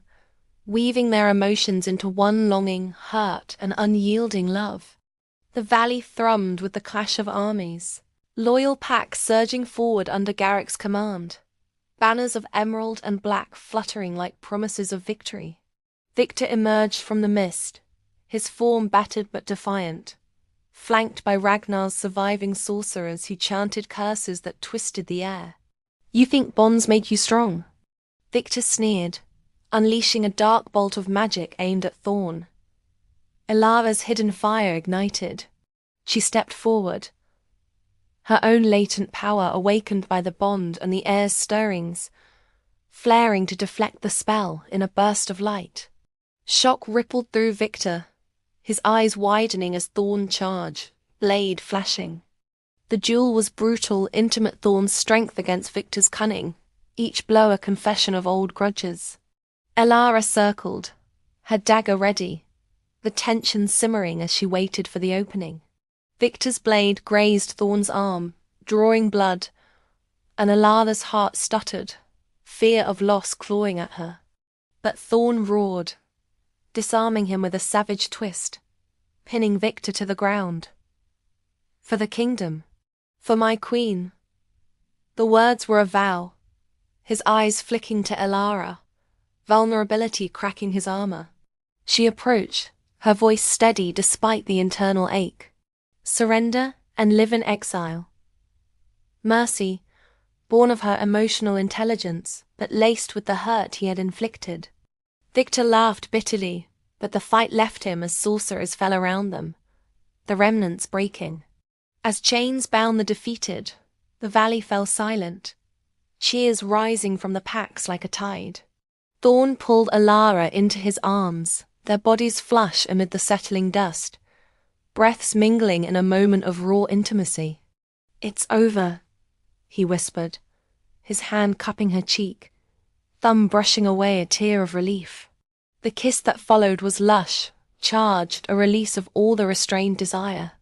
weaving their emotions into one longing, hurt, and unyielding love. The valley thrummed with the clash of armies, loyal packs surging forward under Garrick's command, banners of emerald and black fluttering like promises of victory. Victor emerged from the mist, his form battered but defiant, flanked by Ragnar's surviving sorcerers who chanted curses that twisted the air. "You think bonds make you strong?" Victor sneered, unleashing a dark bolt of magic aimed at Thorne. Elara's hidden fire ignited. She stepped forward, her own latent power awakened by the bond and the air's stirrings, flaring to deflect the spell in a burst of light. Shock rippled through Victor, his eyes widening as Thorne charged, blade flashing. The duel was brutal, intimate. Thorne's strength against Victor's cunning, each blow a confession of old grudges. Elara circled, her dagger ready, the tension simmering as she waited for the opening. Victor's blade grazed Thorne's arm, drawing blood, and Elara's heart stuttered, fear of loss clawing at her. But Thorne roared, disarming him with a savage twist, pinning Victor to the ground. "For the kingdom, for my queen." The words were a vow, his eyes flicking to Elara, vulnerability cracking his armor. She approached, her voice steady despite the internal ache. "Surrender and live in exile." Mercy, born of her emotional intelligence, but laced with the hurt he had inflicted. Victor laughed bitterly, but the fight left him as sorcerers fell around them, the remnants breaking. As chains bound the defeated, the valley fell silent, cheers rising from the packs like a tide. Thorne pulled Elara into his arms, their bodies flush amid the settling dust, breaths mingling in a moment of raw intimacy. "It's over," he whispered, his hand cupping her cheek, thumb brushing away a tear of relief. The kiss that followed was lush, charged, a release of all the restrained desire.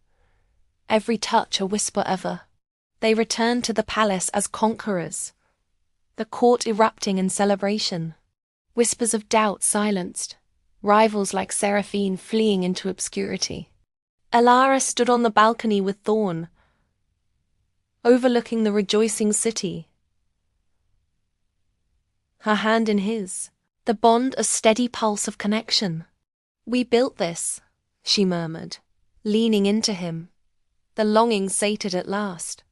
Every touch a whisper ever. They returned to the palace as conquerors, the court erupting in celebration. Whispers of doubt silenced, rivals like Seraphine fleeing into obscurity. Elara stood on the balcony with Thorne, overlooking the rejoicing city, her hand in his, the bond a steady pulse of connection. "We built this," she murmured, leaning into him, the longing sated at last.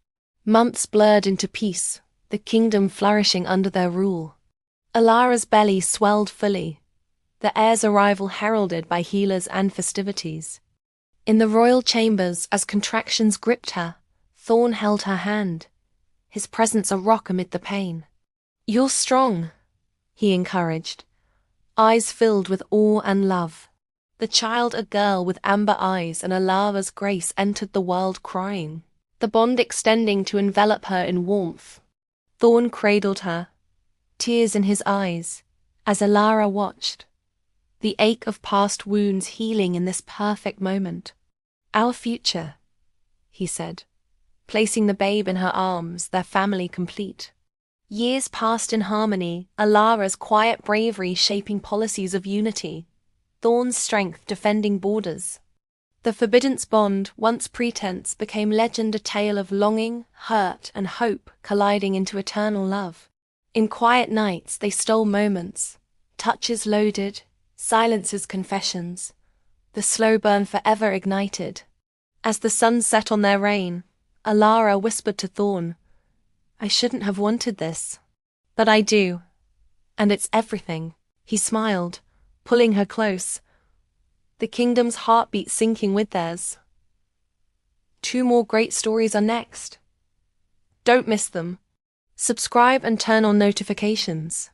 Months blurred into peace, the kingdom flourishing under their rule. Elara's belly swelled fully, the heir's arrival heralded by healers and festivities. In the royal chambers, as contractions gripped her, Thorne held her hand, his presence a rock amid the pain. "You're strong," he encouraged, eyes filled with awe and love. The child, a girl with amber eyes and Elara's grace, entered the world crying, the bond extending to envelop her in warmth. Thorne cradled her, tears in his eyes, as Elara watched, the ache of past wounds healing in this perfect moment. "Our future," he said, placing the babe in her arms, their family complete. Years passed in harmony, Elara's quiet bravery shaping policies of unity, Thorne's strength defending borders. The forbiden's bond, once pretense, became legend, a tale of longing, hurt, and hope colliding into eternal love. In quiet nights they stole moments, touches loaded, silences confessions, the slow burn forever ignited. As the sun set on their reign, Elara whispered to Thorne, "I shouldn't have wanted this, but I do, and it's everything." He smiled, pulling her close, the kingdom's heartbeat syncing with theirs. 2 more great stories are next. Don't miss them. Subscribe and turn on notifications.